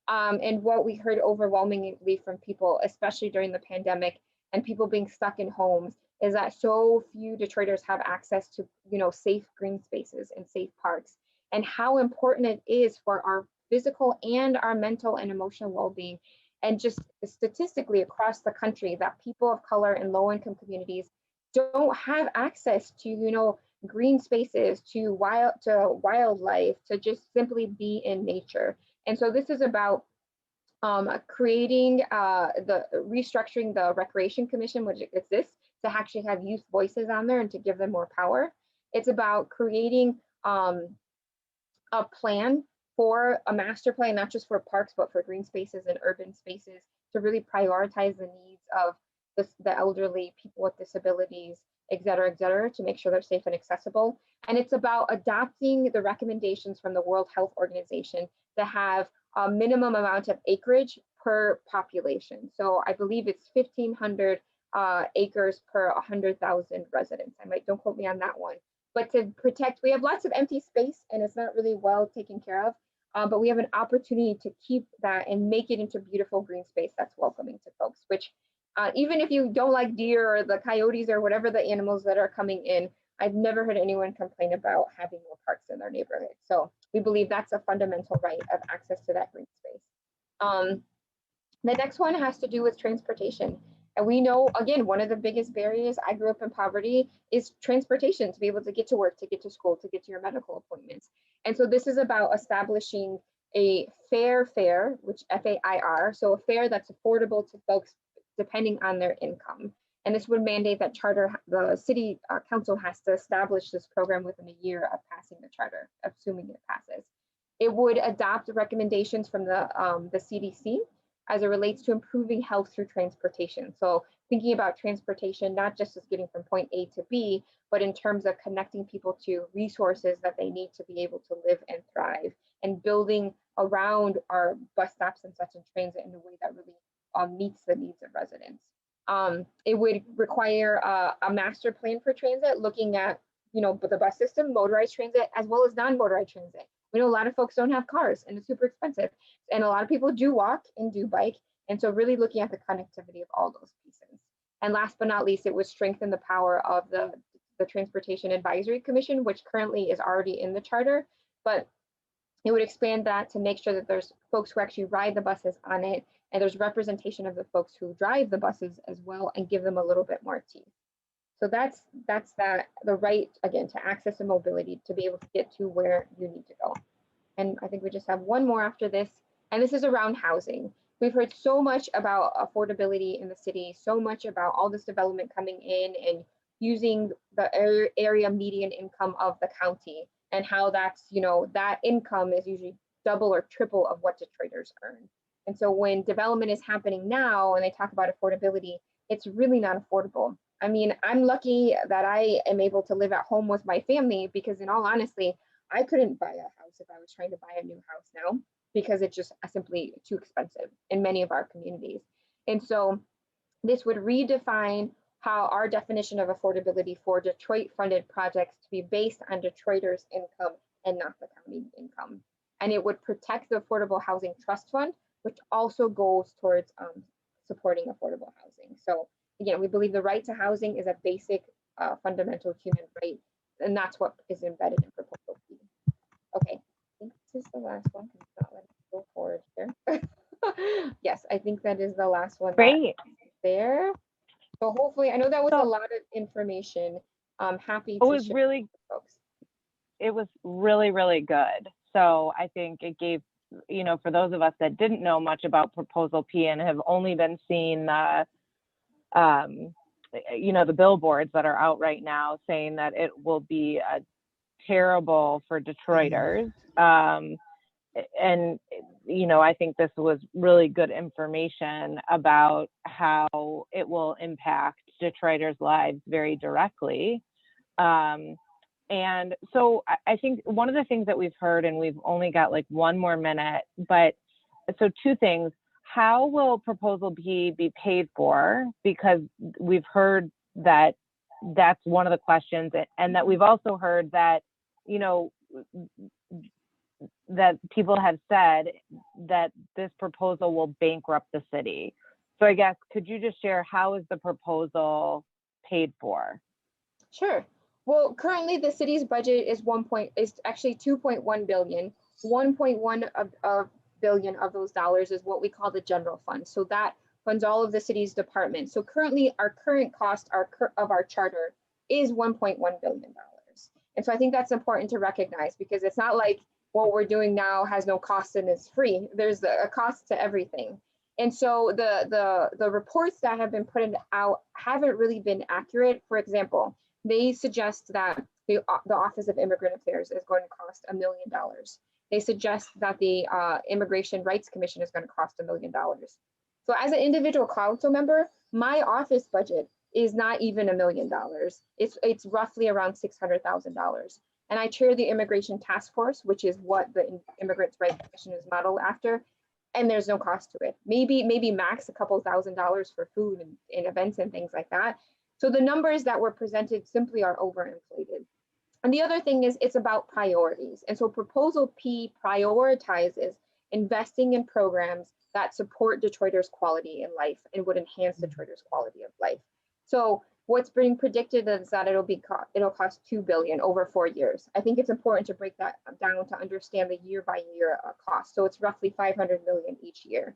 And what we heard overwhelmingly from people, especially during the pandemic and people being stuck in homes, is that so few Detroiters have access to, safe green spaces and safe parks, and how important it is for our physical and our mental and emotional well-being. And just statistically across the country, that people of color and low-income communities don't have access to, green spaces, to wildlife, to just simply be in nature. And so this is about creating restructuring the Recreation Commission, which exists, to actually have youth voices on there and to give them more power. It's about creating a plan for a master plan, not just for parks, but for green spaces and urban spaces, to really prioritize the needs of the elderly, people with disabilities, et cetera, to make sure they're safe and accessible. And it's about adopting the recommendations from the World Health Organization to have a minimum amount of acreage per population. So I believe it's 1,500 acres per 100,000 residents. Don't quote me on that one. But to protect, we have lots of empty space and it's not really well taken care of, but we have an opportunity to keep that and make it into beautiful green space that's welcoming to folks, which even if you don't like deer or the coyotes or whatever the animals that are coming in, I've never heard anyone complain about having more parks in their neighborhood. So we believe that's a fundamental right of access to that green space. The next one has to do with transportation. And we know, again, one of the biggest barriers, I grew up in poverty, is transportation, to be able to get to work, to get to school, to get to your medical appointments. And so this is about establishing a fair fare, which FAIR, so a fare that's affordable to folks depending on their income. And this would mandate that the city council has to establish this program within a year of passing the charter, assuming it passes. It would adopt recommendations from the CDC as it relates to improving health through transportation. So thinking about transportation, not just as getting from point A to B, but in terms of connecting people to resources that they need to be able to live and thrive, and building around our bus stops and such and transit in a way that really meets the needs of residents. It would require a master plan for transit, looking at, the bus system, motorized transit, as well as non-motorized transit. We know a lot of folks don't have cars and it's super expensive. And a lot of people do walk and do bike. And so really looking at the connectivity of all those pieces. And last but not least, it would strengthen the power of the Transportation Advisory Commission, which currently is already in the charter, but it would expand that to make sure that there's folks who actually ride the buses on it, and there's representation of the folks who drive the buses as well, and give them a little bit more teeth. So that's the right, again, to access and mobility, to be able to get to where you need to go. And I think we just have one more after this, and this is around housing. We've heard so much about affordability in the city, so much about all this development coming in and using the area median income of the county, and how that's, that income is usually double or triple of what Detroiters earn. And so when development is happening now and they talk about affordability, it's really not affordable. I mean, I'm lucky that I am able to live at home with my family, because in all honesty, I couldn't buy a house if I was trying to buy a new house now, because it's just simply too expensive in many of our communities. And so this would redefine how our definition of affordability for Detroit funded projects to be based on Detroiters' income and not the county income. And it would protect the Affordable Housing Trust Fund, which also goes towards supporting affordable housing. So again, we believe the right to housing is a basic fundamental human right, and that's what is embedded in Proposal P. Okay, I think this is the last one. It's not letting me go forward here. Yes, I think that is the last one. Great. There. So hopefully, I know that was a lot of information. I'm happy to share with folks. It was really, really good. So I think it gave, for those of us that didn't know much about Proposal P and have only been seeing the, the billboards that are out right now saying that it will be terrible for Detroiters. And, I think this was really good information about how it will impact Detroiters' lives very directly. And so I think one of the things that we've heard, and we've only got like one more minute, but so two things. How will Proposal P be paid for? Because we've heard that that's one of the questions, and that we've also heard that, that people have said that this proposal will bankrupt the city. So I guess, could you just share, how is the proposal paid for? Sure. Well, currently the city's budget is actually 2.1 billion. 1.1 billion of those dollars is what we call the general fund. So that funds all of the city's departments. So currently our current cost of our charter is $1.1 billion. And so I think that's important to recognize, because it's not like what we're doing now has no cost and is free. There's a cost to everything. And so the reports that have been put out haven't really been accurate. For example, they suggest that the Office of Immigrant Affairs is going to cost $1 million. They suggest that the Immigration Rights Commission is going to cost $1 million. So as an individual council member, my office budget is not even $1 million. It's roughly around $600,000. And I chair the Immigration Task Force, which is what the Immigrants Rights Commission is modeled after. And there's no cost to it. Maybe max a couple $1,000s for food and events and things like that. So the numbers that were presented simply are overinflated. And the other thing is, it's about priorities. And so Proposal P prioritizes investing in programs that support Detroiters' quality in life and would enhance Detroiters' quality of life. So What's being predicted is that it'll cost $2 billion over 4 years. I think it's important to break that down to understand the year by year cost. So it's roughly 500 million each year.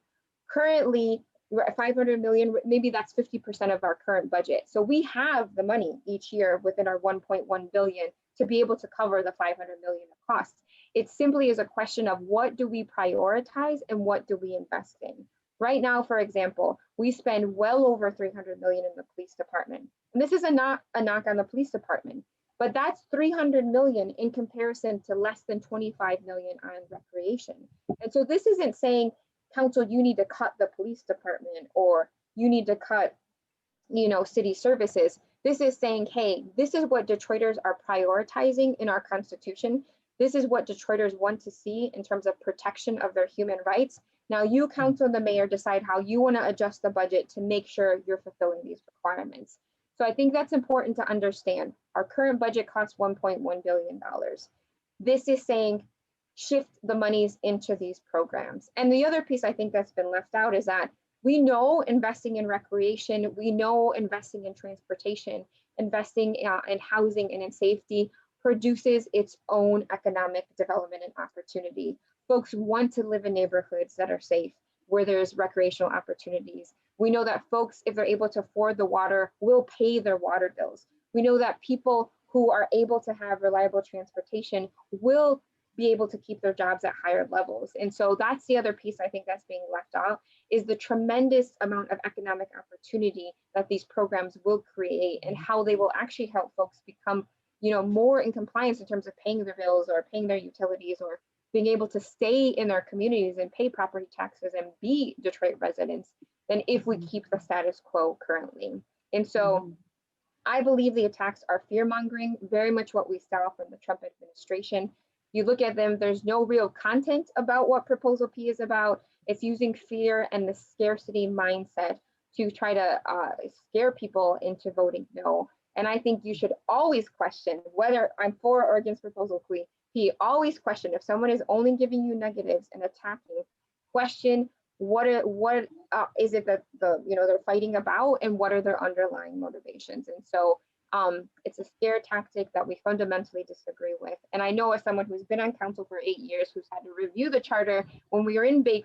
Currently, we're at 500 million, maybe that's 50% of our current budget. So we have the money each year within our 1.1 billion to be able to cover the 500 million of costs. It simply is a question of what do we prioritize and what do we invest in. Right now, for example, we spend well over 300 million in the police department. And this is not a knock on the police department, but that's 300 million in comparison to less than 25 million on recreation. And so this isn't saying, council, you need to cut the police department or you need to cut, city services. This is saying, hey, this is what Detroiters are prioritizing in our Constitution. This is what Detroiters want to see in terms of protection of their human rights. Now you, council, and the mayor decide how you want to adjust the budget to make sure you're fulfilling these requirements. So I think that's important to understand. Our current budget costs $1.1 billion. This is saying shift the monies into these programs. And the other piece I think that's been left out is that we know investing in recreation, we know investing in transportation, investing in housing and in safety produces its own economic development and opportunity. Folks want to live in neighborhoods that are safe, where there's recreational opportunities. We know that folks, if they're able to afford the water, will pay their water bills. We know that people who are able to have reliable transportation will be able to keep their jobs at higher levels. And so that's the other piece I think that's being left out, is the tremendous amount of economic opportunity that these programs will create and how they will actually help folks become, more in compliance in terms of paying their bills or paying their utilities or being able to stay in their communities and pay property taxes and be Detroit residents than if we keep the status quo currently. And so I believe the attacks are fear-mongering, very much what we saw from the Trump administration. You look at them, there's no real content about what Proposal P is about. It's using fear and the scarcity mindset to try to scare people into voting no. And I think you should always question whether I'm for or against Proposal P. Always question, if someone is only giving you negatives and attacking, question what is it that they're fighting about and what are their underlying motivations. And so it's a scare tactic that we fundamentally disagree with. And I know as someone who's been on council for 8 years, who's had to review the charter when we were in the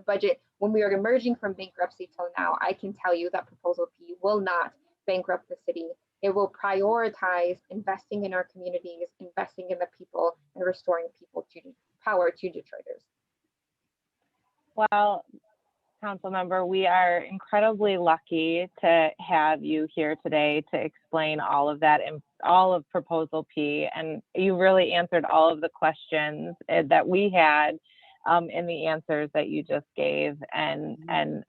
budget, when we were emerging from bankruptcy till now, I can tell you that Proposal P will not bankrupt the city. It will prioritize investing in our communities, investing in the people, and restoring people to power to Detroiters. Well, council member, we are incredibly lucky to have you here today to explain all of that and all of Proposal P. And you really answered all of the questions that we had in the answers that you just gave. And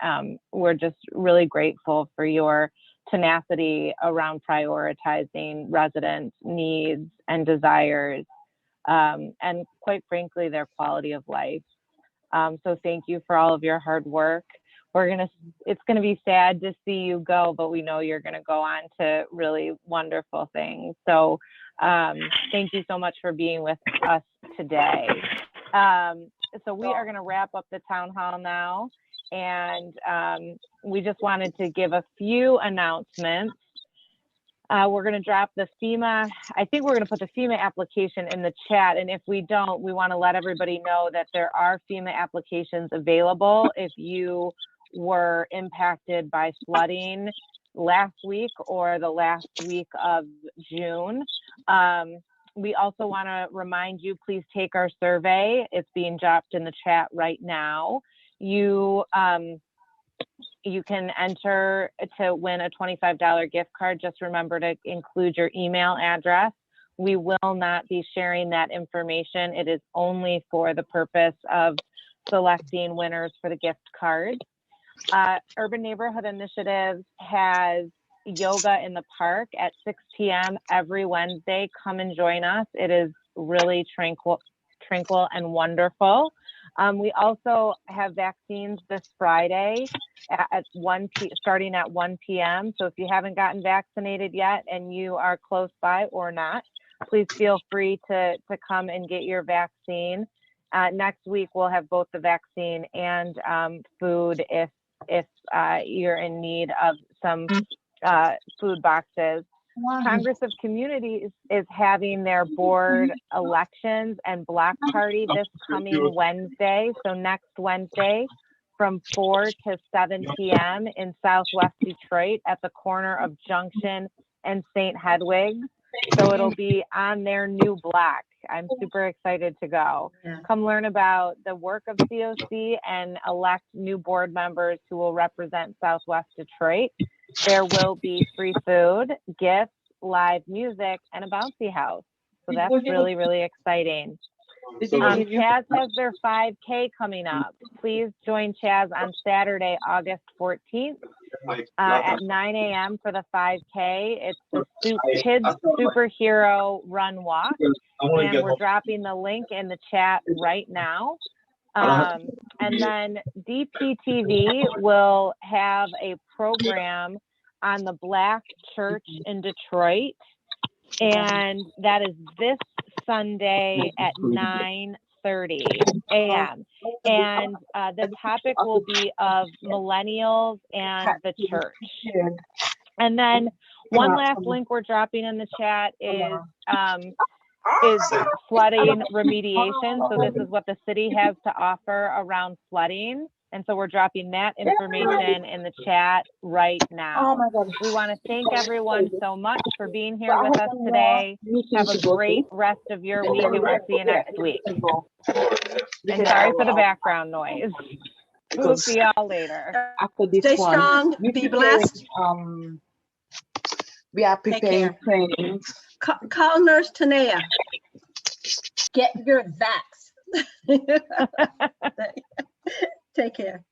we're just really grateful for your tenacity around prioritizing resident needs and desires, and quite frankly, their quality of life. So thank you for all of your hard work. It's gonna be sad to see you go, but we know you're gonna go on to really wonderful things. So thank you so much for being with us today. So we are gonna wrap up the town hall now. And we just wanted to give a few announcements. We're going to drop the FEMA. I think we're going to put the FEMA application in the chat. And if we don't, we want to let everybody know that there are FEMA applications available if you were impacted by flooding last week or the last week of June. We also want to remind you, please take our survey. It's being dropped in the chat right now. You can enter to win a $25 gift card. Just remember to include your email address. We will not be sharing that information. It is only for the purpose of selecting winners for the gift card. Urban Neighborhood Initiatives has yoga in the park at 6 p.m. every Wednesday. Come and join us. It is really tranquil and wonderful. We also have vaccines this Friday at starting at 1 p.m. So if you haven't gotten vaccinated yet and you are close by or not, please feel free to come and get your vaccine. Next week, we'll have both the vaccine and food if you're in need of some food boxes. Congress of Communities is having their board elections and block party this coming Wednesday. So next Wednesday from 4 to 7 p.m. in Southwest Detroit at the corner of Junction and St. Hedwig's. So it'll be on their new block. I'm super excited to go. Yeah. Come learn about the work of COC and elect new board members who will represent Southwest Detroit. There will be free food, gifts, live music, and a bouncy house. So that's really, really exciting. Chaz has their 5K coming up. Please join Chaz on Saturday, August 14th at 9 a.m. for the 5K. It's the Kids Superhero Run Walk, and we're dropping the link in the chat right now. And then DPTV will have a program on the Black Church in Detroit, and that is this Sunday at 9:30 a.m. And the topic will be of millennials and the church. And then one last link we're dropping in the chat is flooding remediation. So this is what the city has to offer around flooding. And so we're dropping that information in the chat right now. We want to thank everyone so much for being here with us today. Have a great rest of your week, and we'll see you next week. And sorry for the background noise. We'll see y'all later. After this Stay one, strong, be blessed. We are preparing trainings. Call Nurse Tanya. Get your vax. Take care.